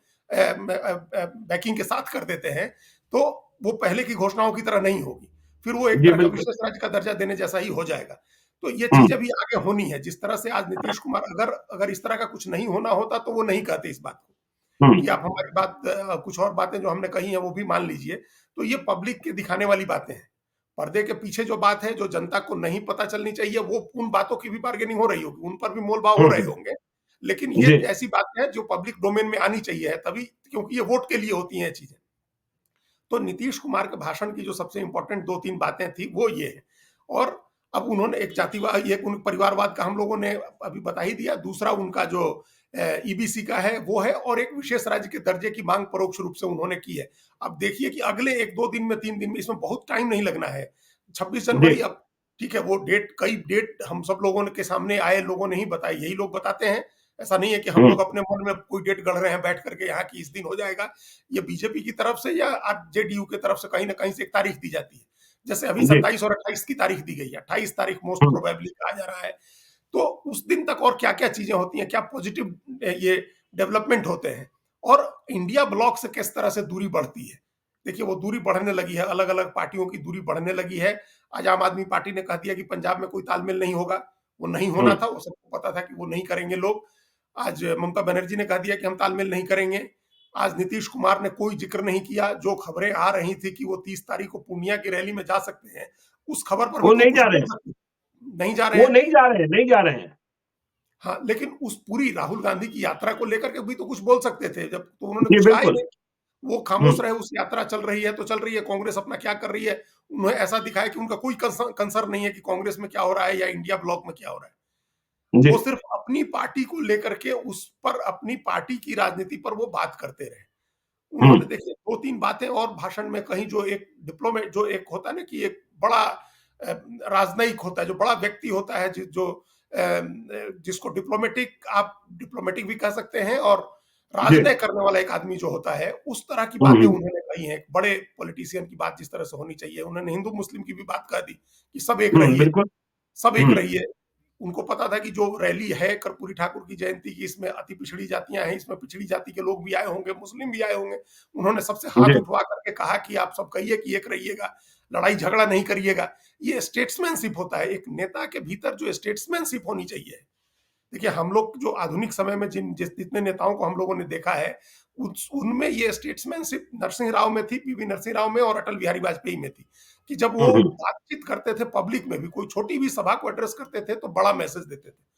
Speaker 2: बैकिंग के साथ कर देते हैं, तो वो पहले की घोषणाओं की तरह नहीं होगी। फिर वो एक
Speaker 1: जी
Speaker 2: तरह का
Speaker 1: बिल्कुल
Speaker 2: विशेष राज्य का दर्जा देने जैसा ही हो जाएगा। तो ये चीज
Speaker 1: हम्म,
Speaker 2: अभी आगे होनी है। जिस तरह से आज नीतीश कुमार, अगर अगर इस तरह का कुछ नहीं होना होता तो वो नहीं कहते इस बात को
Speaker 1: हम्म,
Speaker 2: कि आप हमारी बात, कुछ और बातें जो हमने कही हैं वो भी मान लीजिए। तो ये पब्लिक के दिखाने वाली बातें हैं। पर्दे के पीछे जो बात है, जो जनता को नहीं पता चलनी चाहिए, वो उन बातों की भी बार्गेनिंग हो रही होगी, उन पर भी मोल-भाव हो रहे होंगे। लेकिन ये
Speaker 1: जी
Speaker 2: ऐसी बातें हैं जो पब्लिक डोमेन में आनी चाहिए है तभी, क्योंकि ये वोट के लिए होती हैं ये चीज़ें। तो नीतीश कुमार के भाषण की जो सबसे इंपॉर्टेंट 2-3 बातें थी वो ये है। और अब उन्होंने एक जातिवाद, एक उन परिवारवाद का हम लोगों ने अभी बता ही दिया। दूसरा उनका जो ईबीसी का है वो है, और एक विशेष राज्य के दर्जे की मांग परोक्ष रूप से उन्होंने की है। अब देखिए कि अगले 1-2 दिन में, 3 दिन में, इसमें बहुत टाइम नहीं लगना है। 26
Speaker 1: जी
Speaker 2: जनवरी, अब ठीक है, वो डेट, कई डेट हम सब लोगों के सामने आए लोगों ने ही बताई, यही लोग बताते हैं। ऐसा नहीं है कि हम
Speaker 1: हम्म,
Speaker 2: लोग अपने मन में कोई डेट गढ़ रहे हैं बैठ करके यहाँ की इस दिन हो जाएगा। ये बीजेपी की तरफ से या जेडीयू की तरफ से कहीं ना कहीं से एक तारीख दी जाती है। जैसे अभी
Speaker 1: जी
Speaker 2: 27 और 28 की तारीख दी गई है, 28 तारीख मोस्ट
Speaker 1: हम्म,
Speaker 2: प्रोबेबली कहा जा रहा है। तो उस दिन तक और क्या क्या चीजें होती हैं, क्या पॉजिटिव ये डेवलपमेंट होते हैं, और इंडिया ब्लॉक से किस तरह से दूरी बढ़ती है। देखिए वो दूरी बढ़ने लगी है, अलग अलग पार्टियों की दूरी बढ़ने लगी है। आज आम आदमी पार्टी ने कह दिया कि पंजाब में कोई तालमेल नहीं होगा। वो नहीं होना
Speaker 1: हम्म,
Speaker 2: था, वो सबको पता था कि वो नहीं करेंगे लोग। आज ममता बनर्जी ने कह दिया कि हम तालमेल नहीं करेंगे। आज नीतीश कुमार ने कोई जिक्र नहीं किया। जो खबरें आ रही थी कि वो 30 तारीख को पूर्णिया की रैली में जा सकते हैं, उस खबर पर भी
Speaker 1: वो
Speaker 2: तो
Speaker 1: नहीं
Speaker 2: कुछ
Speaker 1: जा रहे
Speaker 2: बोल
Speaker 1: हैं,
Speaker 2: सकते, नहीं जा रहे
Speaker 1: वो
Speaker 2: हैं।
Speaker 1: नहीं जा रहे हैं, नहीं जा रहे हैं।
Speaker 2: हाँ, लेकिन उस पूरी राहुल गांधी की यात्रा को लेकर के भी तो कुछ बोल सकते थे, जब तो उन्होंने
Speaker 1: जी
Speaker 2: कुछ कहा ही
Speaker 1: बिल्कुल।
Speaker 2: नहीं। वो खामोश
Speaker 1: हम्म,
Speaker 2: रहे, उस यात्रा चल रही है तो चल रही है, कांग्रेस अपना क्या कर रही है। उन्हें ऐसा दिखाया कि उनका कोई कंसर्न नहीं है कि कांग्रेस में क्या हो रहा है या इंडिया ब्लॉक में क्या हो रहा है।
Speaker 1: जी
Speaker 2: वो सिर्फ अपनी पार्टी को लेकर के, उस पर, अपनी पार्टी की राजनीति पर वो बात करते रहे।
Speaker 1: हम्म,
Speaker 2: उन्होंने देखिए 2-3 बातें और भाषण में कहीं, जो एक डिप्लोमेट, जो एक होता है ना कि एक बड़ा राजनयिक होता है, जो बड़ा व्यक्ति होता है, जो जिसको डिप्लोमेटिक, आप डिप्लोमेटिक भी कह सकते हैं, और
Speaker 1: जी
Speaker 2: राजनय करने वाला एक आदमी जो होता है, उस तरह की
Speaker 1: हम्म,
Speaker 2: बातें उन्होंने कही हैं। एक बड़े पॉलिटिशियन की बात जिस तरह से होनी चाहिए, उन्होंने हिंदू मुस्लिम की भी बात कह दी कि सब एक रहिए,
Speaker 1: बिल्कुल।
Speaker 2: सब एक
Speaker 1: हम्म,
Speaker 2: रहिए। उनको पता था कि जो रैली है कर्पूरी ठाकुर की जयंती की, इसमें अति पिछड़ी जातियां हैं, इसमें पिछड़ी जाति के लोग भी आए होंगे, मुस्लिम भी आए होंगे। उन्होंने सबसे हाथ
Speaker 1: जी
Speaker 2: उठवा करके कहा कि आप सब कहिए कि एक रहिएगा, लड़ाई झगड़ा नहीं करिएगा। ये स्टेट्समैनशिप होता है, एक नेता के भीतर जो स्टेट्समैनशिप होनी चाहिए। देखिए हम लोग जो आधुनिक समय में जितने नेताओं को हम लोगों ने देखा है, उनमें ये स्टेट्समैनशिप नरसिंह राव में थी, पीवी नरसिंह राव में और अटल बिहारी वाजपेयी में थी, कि जब वो
Speaker 1: हम्म,
Speaker 2: बातचीत करते थे पब्लिक में भी, कोई छोटी भी सभा को एड्रेस करते थे तो बड़ा मैसेज देते थे।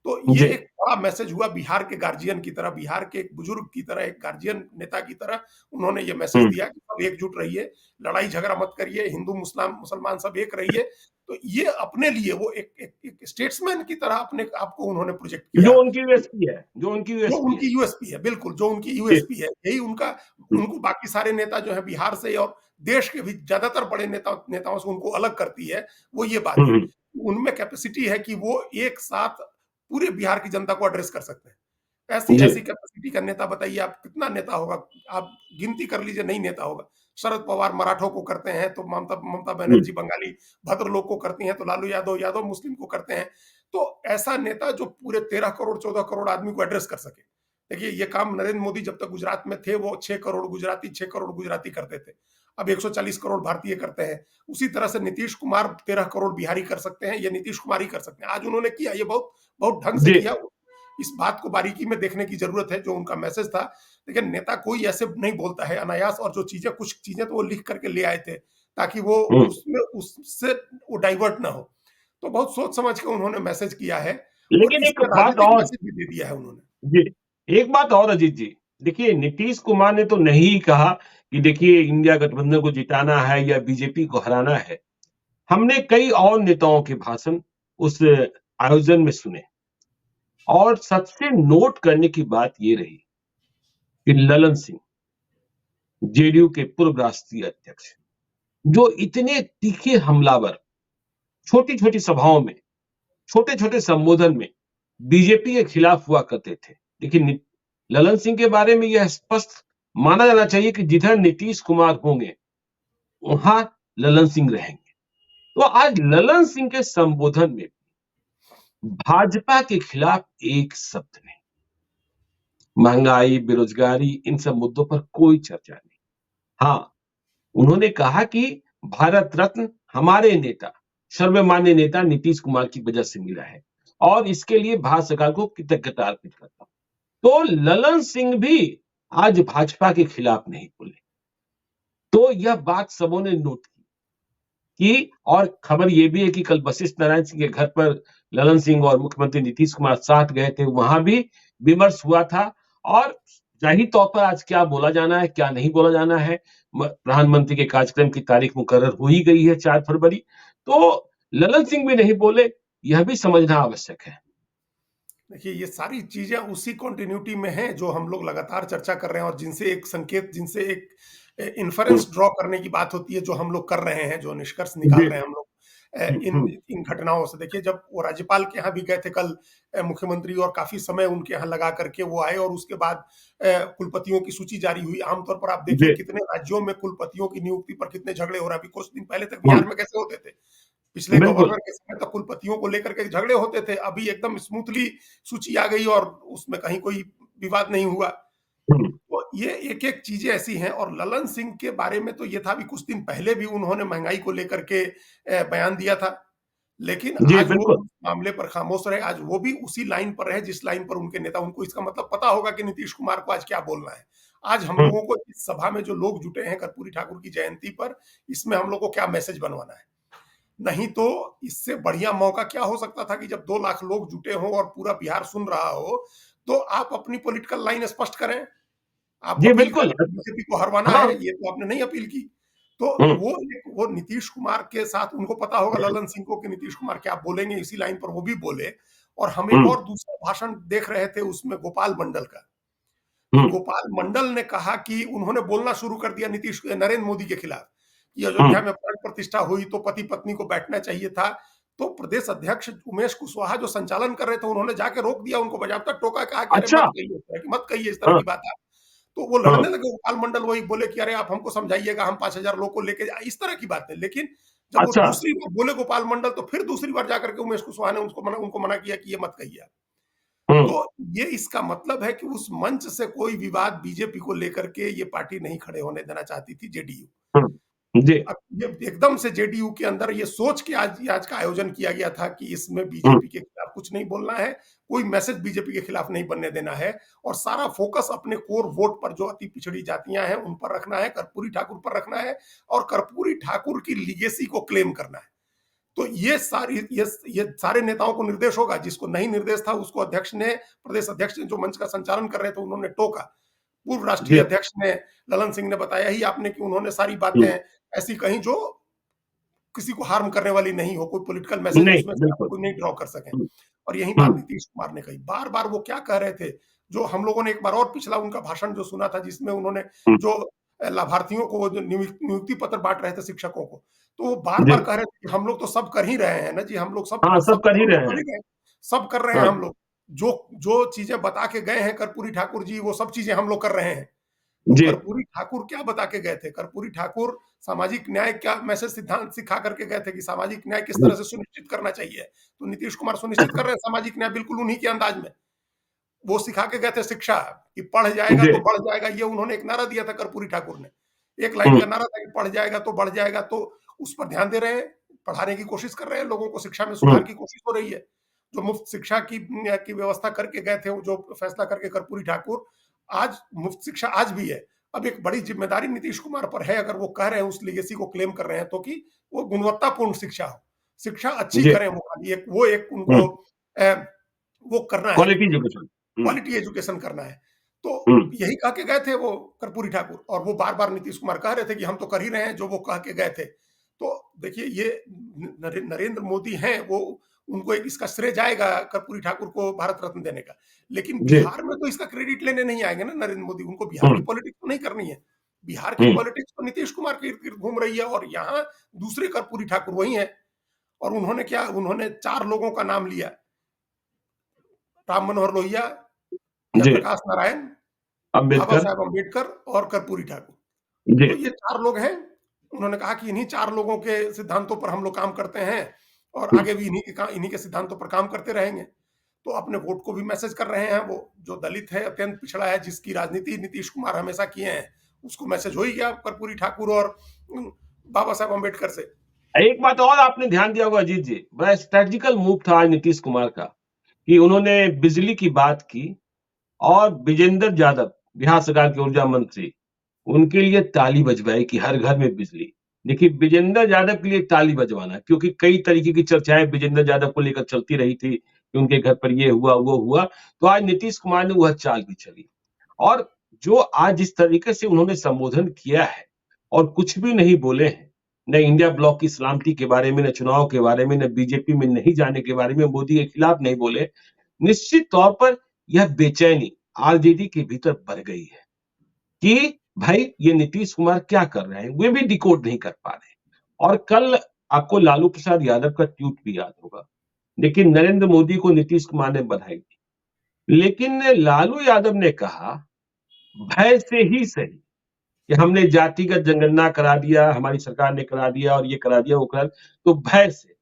Speaker 2: तो ये
Speaker 1: जी
Speaker 2: एक बड़ा मैसेज हुआ बिहार के गार्जियन की तरह, बिहार के एक बुजुर्ग की तरह, एक गार्जियन नेता की तरह। उन्होंने ये मैसेज
Speaker 1: हम्म,
Speaker 2: दिया कि सब एकजुट रहिए, लड़ाई झगड़ा मत करिए, हिंदू मुस्लिम मुसलमान सब एक रहिए। तो ये अपने लिए वो एक स्टेट्समैन की तरह अपने आप को उन्होंने प्रोजेक्ट
Speaker 1: जो
Speaker 2: किया।
Speaker 1: उनकी यूएसपी है, जो उनकी
Speaker 2: जो
Speaker 1: यूएसपी है।
Speaker 2: उनकी यूएसपी है, बिल्कुल, जो उनकी
Speaker 1: जी
Speaker 2: यूएसपी है, यही उनका, उनको बाकी सारे नेता जो है बिहार से और देश के भी ज्यादातर बड़े नेताओं से उनको अलग करती है, वो ये बात है।
Speaker 1: हम्म,
Speaker 2: उनमें कैपेसिटी है कि वो एक साथ पूरे बिहार की जनता को एड्रेस कर सकते हैं। ऐसी
Speaker 1: जी
Speaker 2: ऐसी कैपेसिटी का नेता बताइए आप, कितना नेता होगा? आप गिनती कर लीजिए, नहीं नेता होगा। शरद पवार मराठों को करते हैं तो ममता ममता
Speaker 1: हम्म,
Speaker 2: बनर्जी बंगाली भद्र लोग को करती हैं, तो लालू यादव यादव मुस्लिम को करते हैं। तो ऐसा नेता जो पूरे 13 करोड़ 14 करोड़ आदमी को एड्रेस कर सके। देखिए ये काम नरेंद्र मोदी जब तक गुजरात में थे, वो 6 करोड़ गुजराती करते थे। अब 140 करोड़ भारतीय करते हैं। उसी तरह से नीतीश कुमार 13 करोड़ बिहारी कर सकते हैं, ये नीतीश कुमार ही कर सकते हैं। आज उन्होंने किया, ये बहुत बहुत ढंग से
Speaker 1: जी
Speaker 2: किया। इस बात को बारीकी में देखने की जरूरत है, जो उनका मैसेज था। लेकिन नेता कोई ऐसे नहीं बोलता है अनायास, और जो चीजें, कुछ चीजें तो वो लिख करके ले आए थे ताकि वो
Speaker 1: हम्म,
Speaker 2: उसमें उससे वो डाइवर्ट ना हो। तो बहुत सोच समझ के उन्होंने मैसेज किया है, और
Speaker 1: लेकिन एक
Speaker 2: इसमें
Speaker 1: बात
Speaker 2: राजनीतिक
Speaker 1: और।
Speaker 2: मैसेज भी दे दिया है उन्होंने।
Speaker 1: जी एक बात और अजीत जी, देखिए नीतीश कुमार ने तो नहीं कहा कि देखिए इंडिया गठबंधन को जिताना है या बीजेपी को हराना है। हमने कई और नेताओं के भाषण उस आयोजन में सुने, और सबसे नोट करने की बात ये रही कि ललन सिंह, जेडीयू के पूर्व राष्ट्रीय अध्यक्ष, जो इतने तीखे हमलावर, छोटी-छोटी सभाओं में, छोटे-छोटे संबोधन में बीजेपी के खिलाफ हुआ करते थे। लेकिन ललन सिंह के बारे में यह स्पष्ट माना जाना चाहिए कि जिधर नीतीश कुमार होंगे, वहां ललन सिंह रहेंगे। तो आज ललन सिंह के संबोधन में भाजपा के खिलाफ एक शब्द नहीं, महंगाई, बेरोजगारी, इन सब मुद्दों पर कोई चर्चा नहीं। हाँ, उन्होंने कहा कि भारत रत्न हमारे नेता, सर्वमान्य नेता नीतीश कुमार की वजह से मिला है, और इसके लिए भारत सरकार को कृतज्ञता अर्पित करता हूं। तो ललन सिंह भी आज भाजपा के खिलाफ नहीं बोले। तो यह बात सबों ने नोट की। कि और खबर ये भी है कि कल वशिष्ठ नारायण सिंह के घर पर ललन सिंह और मुख्यमंत्री नीतीश कुमार साथ गए थे, वहां भी विमर्श हुआ था। और जाहिर तौर पर आज क्या बोला जाना है, क्या नहीं बोला जाना है, प्रधानमंत्री के कार्यक्रम की तारीख मुकर्रर हो ही गई है 4 फरवरी। तो ललन सिंह भी नहीं बोले, यह भी समझना आवश्यक है।
Speaker 2: देखिए, ये सारी चीजें उसी कंटिन्यूटी में हैं जो हम लोग लगातार चर्चा कर रहे हैं, और जिनसे एक इन्फरेंस ड्रॉ करने की बात होती है, जो हम लोग कर रहे हैं, जो निष्कर्ष निकाल
Speaker 1: जी।
Speaker 2: रहे हैं हम लोग इन इन घटनाओं से। देखिए, जब वो राज्यपाल के यहाँ भी गए थे कल मुख्यमंत्री, और काफी समय उनके यहाँ लगा करके वो आए, और उसके बाद कुलपतियों की सूची जारी हुई। आमतौर पर आप देखिए
Speaker 1: जी।
Speaker 2: कितने राज्यों में कुलपतियों की नियुक्ति पर कितने झगड़े हो रहे हैं। अभी कुछ दिन पहले तक
Speaker 1: हुँ,
Speaker 2: बिहार में कैसे होते थे, पिछले
Speaker 1: बिल्कुल।
Speaker 2: गवर्नर के समय तक कुलपतियों को लेकर के झगड़े होते थे, अभी एकदम स्मूथली सूची आ गई और उसमें कहीं कोई विवाद नहीं हुआ।
Speaker 1: हुँ,
Speaker 2: तो ये एक-एक चीजें ऐसी हैं। और ललन सिंह के बारे में तो ये था, अभी कुछ दिन पहले भी उन्होंने महंगाई को लेकर के बयान दिया था, लेकिन
Speaker 1: जी,
Speaker 2: आज वो
Speaker 1: बिल्कुल।
Speaker 2: उस मामले पर खामोश रहे। आज वो भी उसी लाइन पर रहे जिस लाइन पर उनके नेता, उनको इसका मतलब पता होगा कि नीतीश कुमार को आज क्या बोलना है। आज हम
Speaker 1: हुँ,
Speaker 2: लोगों को इस सभा में जो लोग जुटे हैं कर्पूरी ठाकुर की जयंती पर, इसमें हम लोग को क्या मैसेज बनवाना है। नहीं तो इससे बढ़िया मौका क्या हो सकता था कि जब 2 लाख लोग जुटे हों और पूरा बिहार सुन रहा हो, तो आप अपनी पॉलिटिकल लाइन स्पष्ट करें। आप
Speaker 1: जी,
Speaker 2: अपील
Speaker 1: बिल्कुल।
Speaker 2: करें कि बीजेपी को हरवाना
Speaker 1: हाँ,
Speaker 2: है, ये तो आपने नहीं अपील की। तो
Speaker 1: हुँ,
Speaker 2: वो नीतीश कुमार के साथ उनको पता होगा ललन सिंह को कि नीतीश कुमार क्या बोलेंगे, इसी लाइन पर वो भी बोले। और हम एक
Speaker 1: हुँ,
Speaker 2: और दूसरा भाषण देख रहे थे उसमें गोपाल मंडल का, कि
Speaker 1: हुँ,
Speaker 2: गोपाल मंडल ने कहा कि उन्होंने बोलना शुरू कर दिया नरेंद्र मोदी के खिलाफ, कि
Speaker 1: हुँ,
Speaker 2: अयोध्या में प्राण प्रतिष्ठा हुई तो पति पत्नी को बैठना चाहिए था। तो प्रदेश अध्यक्ष उमेश कुशवाहा जो संचालन कर रहे थे, उन्होंने जाके रोक दिया, उनको बजाबता टोका, कहा कि अरे
Speaker 1: अच्छा!
Speaker 2: मत कहिए इस तरह की, मत कहिए इस तरह
Speaker 1: हाँ,
Speaker 2: की बात आप। तो वो
Speaker 1: हाँ,
Speaker 2: लड़ने लगे, गोपाल मंडल वही बोले कि अरे आप हमको समझाइएगा, हम 5,000 लोग को लेके इस तरह की बातें। लेकिन जब वो
Speaker 1: अच्छा।
Speaker 2: दूसरी बार बोले गोपाल मंडल, तो फिर दूसरी बार जाकर के उमेश कुशवाहा ने उनको मना किया कि ये मत कहिए आप।
Speaker 1: हुँ,
Speaker 2: तो ये इसका मतलब है कि उस मंच से कोई विवाद बीजेपी को लेकर के ये पार्टी नहीं खड़े होने देना चाहती थी, जेडीयू।
Speaker 1: हुँ, जी,
Speaker 2: अब ये एकदम से जेडीयू के अंदर ये सोच के आज का आयोजन किया गया था कि इसमें
Speaker 1: हुँ,
Speaker 2: बीजेपी के खिलाफ कुछ नहीं बोलना है, कोई मैसेज बीजेपी के खिलाफ नहीं बनने देना है, और सारा फोकस अपने कोर वोट पर, जो अति पिछड़ी जातियां हैं उन पर रखना है, कर्पूरी ठाकुर पर रखना है, और कर्पूरी ठाकुर की लीगेसी को क्लेम करना है। तो ये सारे नेताओं को निर्देश होगा। जिसको नहीं निर्देश था उसको प्रदेश अध्यक्ष ने, जो मंच का संचालन कर रहे थे, उन्होंने टोका। पूर्व राष्ट्रीय
Speaker 1: जी,
Speaker 2: अध्यक्ष ने, ललन सिंह ने बताया ही आपने कि उन्होंने सारी बातें
Speaker 1: हुँ,
Speaker 2: ऐसी कहीं जो किसी को हार्म करने वाली नहीं हो, कोई पॉलिटिकल मैसेज
Speaker 1: नहीं,
Speaker 2: उसमें से आप
Speaker 1: बिल्कुल।
Speaker 2: कोई नहीं ड्रॉ कर सकें।
Speaker 1: हुँ,
Speaker 2: और यही
Speaker 1: हुँ,
Speaker 2: बात नीतीश कुमार ने कही। बार-बार वो क्या कह रहे थे, जो हम लोगों ने एक बार और पिछला उनका भाषण जो सुना था, जिसमें उन्होंने
Speaker 1: हुँ,
Speaker 2: जो लाभार्थियों को जो नियुक्ति पत्र बाँट रहे थे शिक्षकों को, तो वो
Speaker 1: जी,
Speaker 2: बार-बार कह रहे थे कि हम लोग तो सब कर ही रहे हैं ना जी, हम लोग सब
Speaker 1: हाँ, सब
Speaker 2: सब
Speaker 1: कर
Speaker 2: तो
Speaker 1: ही
Speaker 2: हम लोग
Speaker 1: रहे
Speaker 2: कर
Speaker 1: हैं।
Speaker 2: ही रहे हैं, सब कर रहे हैं
Speaker 1: हाँ,
Speaker 2: हम लोग। जो जो चीज़ें बता के गए हैं कर्पूरी ठाकुर जी, वो सब चीज़ें हम लोग कर रहे हैं। तो
Speaker 1: जी,
Speaker 2: कर्पूरी ठाकुर क्या बता के गए थे? कर्पूरी ठाकुर सामाजिक न्याय का मैसेज सिद्धांत सिखा करके गए थे कि सामाजिक न्याय किस
Speaker 1: हुँ,
Speaker 2: तरह से सुनिश्चित करना चाहिए। तो नीतीश कुमार सुनिश्चित कर रहे हैं सामाजिक न्याय बिल्कुल उन्हीं के अंदाज में। वो सिखा के गए थे शिक्षा, कि पढ़ जाएगा
Speaker 1: जी,
Speaker 2: तो बढ़ जाएगा, ये उन्होंने एक नारा दिया था कर्पूरी ठाकुर ने। एक लाइन
Speaker 1: हुँ,
Speaker 2: का नारा था कि पढ़ जाएगा तो बढ़ जाएगा, तो उस पर ध्यान दे रहे हैं, पढ़ाने की कोशिश कर रहे हैं, लोगों को शिक्षा में
Speaker 1: हुँ,
Speaker 2: सुधार की कोशिश हो रही है। जो मुफ्त शिक्षा की व्यवस्था करके गए थे, वो जो फैसला करके कर्पूरी ठाकुर, आज मुफ्त शिक्षा आज भी है। अब एक बड़ी ज़िम्मेदारी नीतीश कुमार पर है, अगर वो कह रहे हैं, उस लेगेसी को क्लेम कर रहे हैं, तो कि वो गुणवत्तापूर्ण शिक्षा हो। शिक्षा अच्छी
Speaker 1: जी,
Speaker 2: करें वो, खाली एक
Speaker 1: हुँ,
Speaker 2: उनको अ, वो करना है,
Speaker 1: क्वालिटी एजुकेशन। हुँ,
Speaker 2: क्वालिटी एजुकेशन करना है। तो
Speaker 1: हुँ,
Speaker 2: यही कह के गए थे वो कर्पूरी ठाकुर, और वो बार-बार नीतीश कुमार कह रहे थे कि हम तो कर ही रहे हैं जो वो कह के गए थे। तो देखिए, ये नरेंद्र मोदी हैं, वो उनको एक इसका श्रेय जाएगा कर्पूरी ठाकुर को भारत रत्न देने का। लेकिन
Speaker 1: जी,
Speaker 2: बिहार में तो इसका क्रेडिट लेने नहीं आएँगे ना नरेंद्र मोदी, उनको बिहार
Speaker 1: हुँ,
Speaker 2: की पॉलिटिक्स तो नहीं करनी है। बिहार की
Speaker 1: हुँ,
Speaker 2: पॉलिटिक्स तो नीतीश कुमार के इर्द-गिर्द घूम रही है, और यहाँ दूसरे कर्पूरी ठाकुर वही हैं। और उन्होंने 4 लोगों का नाम लिया, राम मनोहर लोहिया,
Speaker 1: जी,
Speaker 2: जयप्रकाश नारायण, बाबा
Speaker 1: अम्बेडकर,
Speaker 2: साहेब अम्बेडकर और कर्पूरी ठाकुर।
Speaker 1: जी,
Speaker 2: तो ये 4 लोग हैं। उन्होंने कहा कि इन्हीं 4 लोगों के सिद्धांतों पर हम लोग काम करते हैं, और
Speaker 1: हुँ,
Speaker 2: आगे भी इन्हीं के सिद्धांतों पर काम करते रहेंगे। तो अपने वोट को भी मैसेज कर रहे हैं वो, जो दलित है, अत्यंत पिछड़ा है, जिसकी राजनीति नीतीश कुमार हमेशा किए हैं, उसको मैसेज हो ही गया कर्पूरी ठाकुर और बाबा साहेब अम्बेडकर से।
Speaker 1: एक बात और आपने ध्यान दिया होगा अजीत जी, बड़ा स्ट्रैटेजिकल मूव था आज नीतीश कुमार का, कि उन्होंने बिजली की बात की और विजेंद्र यादव, बिहार सरकार के ऊर्जा मंत्री, उनके लिए ताली बजवाई कि हर घर में बिजली। देखिए, विजेंद्र यादव के लिए ताली बजवाना, क्योंकि कई तरीके की चर्चाएँ विजेंद्र यादव को लेकर चलती रही थी कि उनके घर पर ये हुआ, वो हुआ। तो आज नीतीश कुमार ने वह चाल भी चली। और जो आज जिस तरीके से उन्होंने संबोधन किया है और कुछ भी नहीं बोले हैं, न इंडिया ब्लॉक की सलामती के बारे में, न चुनाव के बारे में, न बीजेपी में नहीं जाने के बारे में, मोदी के खिलाफ नहीं बोले। निश्चित तौर पर यह बेचैनी आरजेडी के भीतर बढ़ गई है कि भाई ये नीतीश कुमार क्या कर रहे हैं, वे भी डिकोड नहीं कर पा रहे। और कल आपको लालू प्रसाद यादव का ट्वीट भी याद होगा। देखिए, नरेंद्र मोदी को नीतीश कुमार ने बधाई दी, लेकिन लालू यादव ने कहा भय से ही सही कि हमने जातिगत जनगणना करा दिया, हमारी सरकार ने करा दिया और ये करा दिया, वो करा दिया, तो भय से।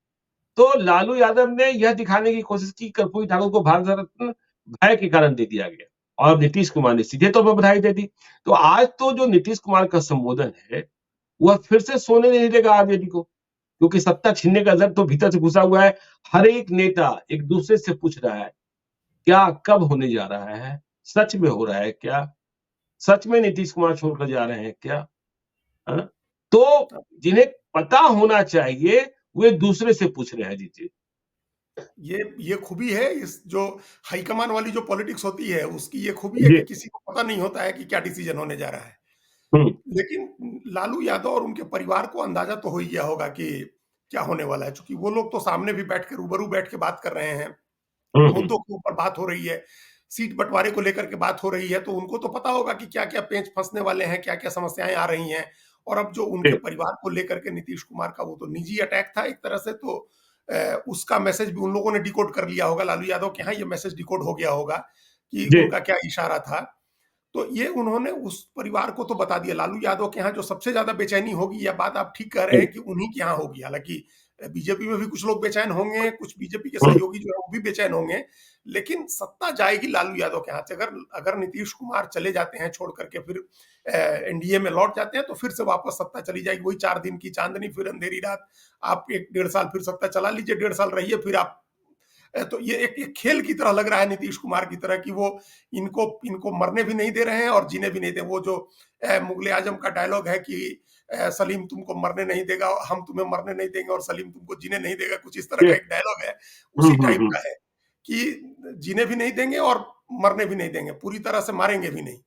Speaker 1: तो लालू यादव ने यह दिखाने की कोशिश की कर्पूरी ठाकुर को भारत रत्न भय के कारण दे दिया गया और नीतीश कुमार ने सीधे तौर पर बधाई दे दी। तो आज तो जो नीतीश कुमार का संबोधन है, वह फिर से सोने नहीं देगा आरजेडी को, क्योंकि सत्ता छीनने का डर तो भीतर से घुसा हुआ है। हर एक नेता एक दूसरे से पूछ रहा है, क्या कब होने जा रहा है? सच में हो रहा है क्या? सच में नीतीश कुमार छोड़कर जा रहे हैं क्या? हाँ? तो जिन्हें पता होना चाहिए, वे दूसरे से पूछ रहे हैं। जी।
Speaker 2: ये खूबी है इस जो हाईकमान वाली जो पॉलिटिक्स होती है, उसकी ये खूबी है
Speaker 1: जी।
Speaker 2: कि किसी को पता नहीं होता है कि क्या डिसीजन होने जा रहा है।
Speaker 1: हुँ,
Speaker 2: लेकिन लालू यादव और उनके परिवार को अंदाजा तो हो ही गया होगा कि क्या होने वाला है, चूंकि वो लोग तो सामने भी बैठ के रूबरू बैठ के बात कर रहे हैं,
Speaker 1: हुँ, हुँ।
Speaker 2: मुद्दों के ऊपर बात हो रही है, सीट बंटवारे को लेकर के बात हो रही है, तो उनको तो पता होगा कि क्या क्या पेंच फंसने वाले हैं, क्या क्या समस्याएं आ रही हैं। और अब जो उनके
Speaker 1: जी,
Speaker 2: परिवार को लेकर के नीतीश कुमार का वो तो निजी अटैक था एक तरह से, तो उसका मैसेज भी उन लोगों ने डिकोड कर लिया होगा, लालू यादव के यहाँ ये मैसेज डिकोड हो गया होगा कि
Speaker 1: जी,
Speaker 2: उनका क्या इशारा था। तो ये उन्होंने उस परिवार को तो बता दिया। लालू यादव के यहाँ जो सबसे ज्यादा बेचैनी होगी, यह बात आप ठीक कह रहे
Speaker 1: जी।
Speaker 2: हैं कि उन्हीं के यहाँ होगी। हालांकि बीजेपी में भी कुछ लोग बेचैन होंगे, कुछ बीजेपी के
Speaker 1: हुँ,
Speaker 2: सहयोगी जो है वो भी बेचैन होंगे, लेकिन सत्ता जाएगी लालू यादव के हाथ से। अगर अगर नीतीश कुमार चले जाते हैं छोड़ करके, फिर एनडीए में लौट जाते हैं, तो फिर से वापस सत्ता चली जाएगी। वही 4 दिन की चांदनी, फिर अंधेरी रात। आप 1 डेढ़ साल फिर सत्ता चला लीजिए, 1.5 साल रहिए, फिर आप तो ये एक खेल की तरह लग रहा है नीतीश कुमार की तरह, कि वो इनको इनको मरने भी नहीं दे रहे हैं और जीने भी नहीं दे। वो जो मुगले आजम का डायलॉग है कि सलीम तुमको मरने नहीं देगा, हम तुम्हें मरने नहीं देंगे, और सलीम तुमको जीने नहीं देगा, कुछ इस तरह
Speaker 1: जी।
Speaker 2: का एक डायलॉग है,
Speaker 1: हुँ,
Speaker 2: उसी
Speaker 1: हुँ,
Speaker 2: टाइप
Speaker 1: हुँ।
Speaker 2: का है कि जीने भी नहीं देंगे और मरने भी नहीं देंगे, पूरी तरह से मारेंगे भी नहीं।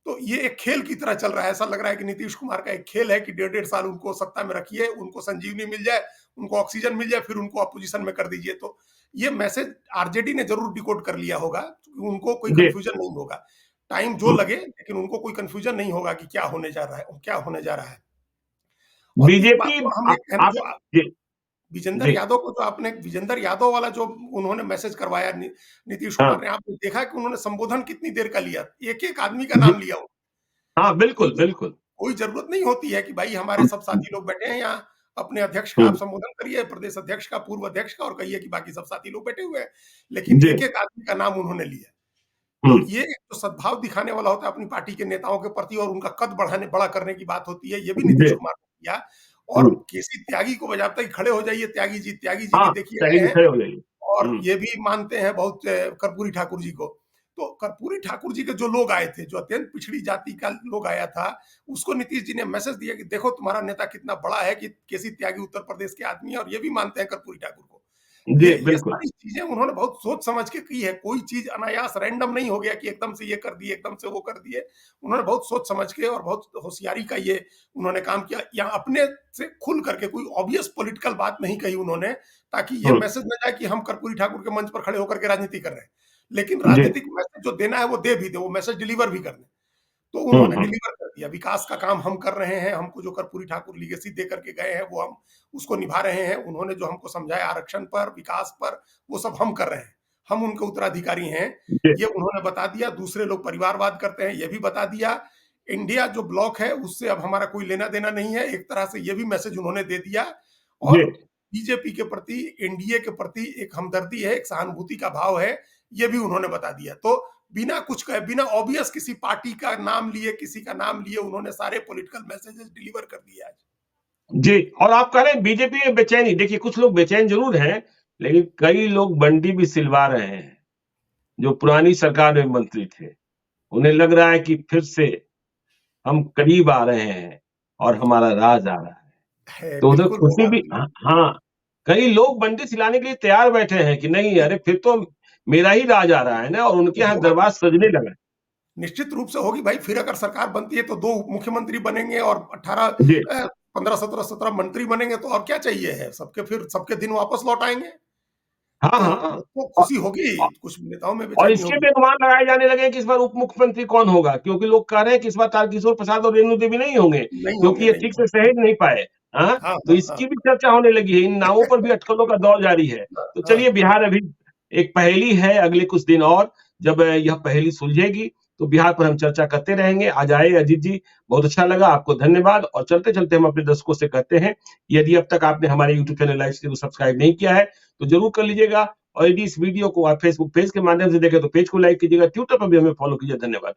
Speaker 2: तो ये एक खेल की तरह चल रहा है। ऐसा लग रहा है कि नीतीश कुमार का एक खेल है कि 1.5 साल उनको सत्ता में रखिए, उनको संजीवनी मिल जाए, उनको ऑक्सीजन मिल जाए, फिर उनको अपोजिशन में कर दीजिए। तो ये मैसेज आरजेडी ने जरूर डिकोड कर लिया होगा, उनको कोई
Speaker 1: जी।
Speaker 2: कंफ्यूजन नहीं होगा। टाइम जो
Speaker 1: हुँ।
Speaker 2: लगे, लेकिन उनको कोई कंफ्यूजन नहीं होगा कि क्या होने जा रहा है, क्या होने जा रहा है। और एक बात
Speaker 1: बीजेपी
Speaker 2: तो हम
Speaker 1: आ
Speaker 2: एक कहना
Speaker 1: आप
Speaker 2: जो
Speaker 1: जी,
Speaker 2: विजेंद्र
Speaker 1: जी।
Speaker 2: यादव को, जो आपने विजेंद्र यादव वाला जो उन्होंने मैसेज करवाया नीतीश
Speaker 1: हाँ,
Speaker 2: कुमार ने, आपने देखा कि उन्होंने संबोधन कितनी देर का लिया, एक एक आदमी का
Speaker 1: जी।
Speaker 2: नाम लिया।
Speaker 1: हाँ,
Speaker 2: कोई
Speaker 1: बिल्कुल, बिल्कुल।
Speaker 2: कोई ज़रूरत नहीं होती है कि भाई हमारे
Speaker 1: हुँ,
Speaker 2: सब
Speaker 1: हुँ,
Speaker 2: साथी लोग बैठे हैं यहाँ, अपने अध्यक्ष का
Speaker 1: हुँ,
Speaker 2: आप संबोधन करिए, प्रदेश अध्यक्ष का, पूर्व अध्यक्ष का, और कहिए कि बाकी सब साथी लोग बैठे हुए हैं। लेकिन
Speaker 1: जी।
Speaker 2: एक-एक आदमी का नाम उन्होंने लिया।
Speaker 1: हुँ,
Speaker 2: तो ये एक तो सद्भाव दिखाने वाला होता है अपनी पार्टी के नेताओं के प्रति, और उनका कद बड़ा करने की बात होती है। ये भी नीतीश
Speaker 1: जी।
Speaker 2: कुमार ने किया। और
Speaker 1: हुँ।
Speaker 2: केसी त्यागी को बजाबता कि खड़े हो जाइए त्यागी जी भी
Speaker 1: हाँ,
Speaker 2: देखिए
Speaker 1: सही
Speaker 2: आए
Speaker 1: से
Speaker 2: हैं।
Speaker 1: खड़े हो जाइए।
Speaker 2: और
Speaker 1: हुँ,
Speaker 2: ये भी मानते हैं बहुत कर्पूरी ठाकुर जी को। तो कर्पूरी ठाकुर जी के जो लोग आए थे, जो अत्यंत पिछड़ी जाति का लोग आया था, उसको नीतीश जी ने मैसेज दिया कि देखो तुम्हारा नेता कितना बड़ा है, कि केसी त्यागी उत्तर प्रदेश के आदमी है, और ये भी मानते हैं कर्पूरी ठाकुर को।
Speaker 1: जी,
Speaker 2: ये
Speaker 1: बिल्कुल।
Speaker 2: सारी चीजें उन्होंने बहुत सोच समझ के की है। कोई चीज अनायास रैंडम नहीं हो गया कि एकदम से ये कर दिए, एकदम से वो कर दिए। उन्होंने बहुत सोच समझ के और बहुत होशियारी का ये उन्होंने काम किया। या अपने से खुल करके कोई ऑब्वियस पॉलिटिकल बात नहीं कही उन्होंने, ताकि ये
Speaker 1: हुँ,
Speaker 2: मैसेज न जाए कि हम कर्पूरी ठाकुर के मंच पर खड़े होकर के राजनीति कर रहे हैं। लेकिन
Speaker 1: जी।
Speaker 2: राजनीतिक मैसेज जो देना है वो दे भी दे, वो मैसेज डिलीवर भी कर दें। तो
Speaker 1: हुँ,
Speaker 2: उन्होंने
Speaker 1: हुँ।
Speaker 2: डिलीवर कर दिया। विकास का काम हम कर रहे हैं, हमको जो कर्पूरी ठाकुर लीगेसी दे करके गए हैं, वो हम उसको निभा रहे हैं। उन्होंने जो हमको समझाया आरक्षण पर, विकास पर, वो सब हम कर रहे हैं। हम उनके उत्तराधिकारी हैं,
Speaker 1: जी,
Speaker 2: ये उन्होंने बता दिया। दूसरे लोग परिवारवाद करते हैं, ये भी बता दिया। इंडिया जो ब्लॉक है, उससे अब हमारा कोई लेना-देना नहीं है। एक तरह से ये भी मैसेज उन्होंने दे दिया।
Speaker 1: जी।
Speaker 2: और बीजेपी के प्रति, एनडीए के प्रति एक हमदर्दी है, एक सहानुभूति का भाव है, ये भी उन्होंने बता दिया। तो बिना कुछ कहे, बिना ऑब्वियस किसी पार्टी का नाम लिए, किसी का नाम लिए, उन्होंने सारे पॉलिटिकल मैसेजेस डिलीवर कर दिए आज।
Speaker 1: जी, और आप कह रहे हैं बीजेपी में बेचैनी। देखिए, कुछ लोग बेचैन ज़रूर हैं, लेकिन कई लोग बंडी भी सिलवा रहे हैं, जो पुरानी सरकार में मंत्री थे। उन्हें लग रहा है कि फिर से हम करीब आ रहे हैं और हमारा राज आ रहा है।
Speaker 2: है,
Speaker 1: तो उधर
Speaker 2: बिल्कुल
Speaker 1: खुशी
Speaker 2: होगा।
Speaker 1: भी, हाँ, कई लोग बंदिश हिलाने के लिए तैयार बैठे हैं कि नहीं, अरे फिर तो मेरा ही राज आ रहा है ना, और उनके यहाँ
Speaker 2: होगा,
Speaker 1: दरबार सजने लगा है।
Speaker 2: निश्चित रूप से होगी भाई। फिर अगर सरकार बनती है तो 2 मुख्यमंत्री बनेंगे और 18
Speaker 1: जी,
Speaker 2: 15, 17 मंत्री बनेंगे, तो और क्या चाहिए है? सबके दिन वापस लौट आएँगे।
Speaker 1: हाँ,
Speaker 2: तो
Speaker 1: हाँ।
Speaker 2: वो
Speaker 1: औ
Speaker 2: खुशी होगी,
Speaker 1: औ
Speaker 2: कुछ नेताओं में
Speaker 1: और
Speaker 2: बेचैनी
Speaker 1: इसके
Speaker 2: होगी।
Speaker 1: भी अनुमान लगाए जाने लगे हैं कि इस बार उप मुख्यमंत्री कौन होगा, क्योंकि लोग कह रहे हैं कि इस बार तारकिशोर प्रसाद और रेणु देवी नहीं होंगे,
Speaker 2: नहीं
Speaker 1: क्योंकि
Speaker 2: होंगे,
Speaker 1: ये
Speaker 2: नहीं
Speaker 1: ठीक से
Speaker 2: होंगे।
Speaker 1: सहेज नहीं पाए। हाँ,
Speaker 2: हाँ,
Speaker 1: तो
Speaker 2: हाँ, हाँ।
Speaker 1: इसकी भी चर्चा होने लगी है, इन नावों पर भी अटकलों का दौर जारी है।
Speaker 2: हाँ,
Speaker 1: तो
Speaker 2: हाँ।
Speaker 1: चलिए, बिहार अभी एक पहेली है, अगले कुछ दिन और जब यह पहेली सुलझेगी, तो बिहार पर हम चर्चा करते रहेंगे। आज आए अजीत जी, बहुत अच्छा लगा, आपको धन्यवाद। और चलते-चलते हम अपने दर्शकों से कहते हैं, यदि अब तक आपने हमारे यूट्यूब चैनल लाइव स्ट्रीम को सब्सक्राइब नहीं किया है, तो जरूर कर लीजिएगा। और यदि इस वीडियो को आप फेसबुक पेज के माध्यम से देखें, तो पेज को लाइक कीजिएगा, ट्विटर पर भी हमें फॉलो कीजिए। धन्यवाद।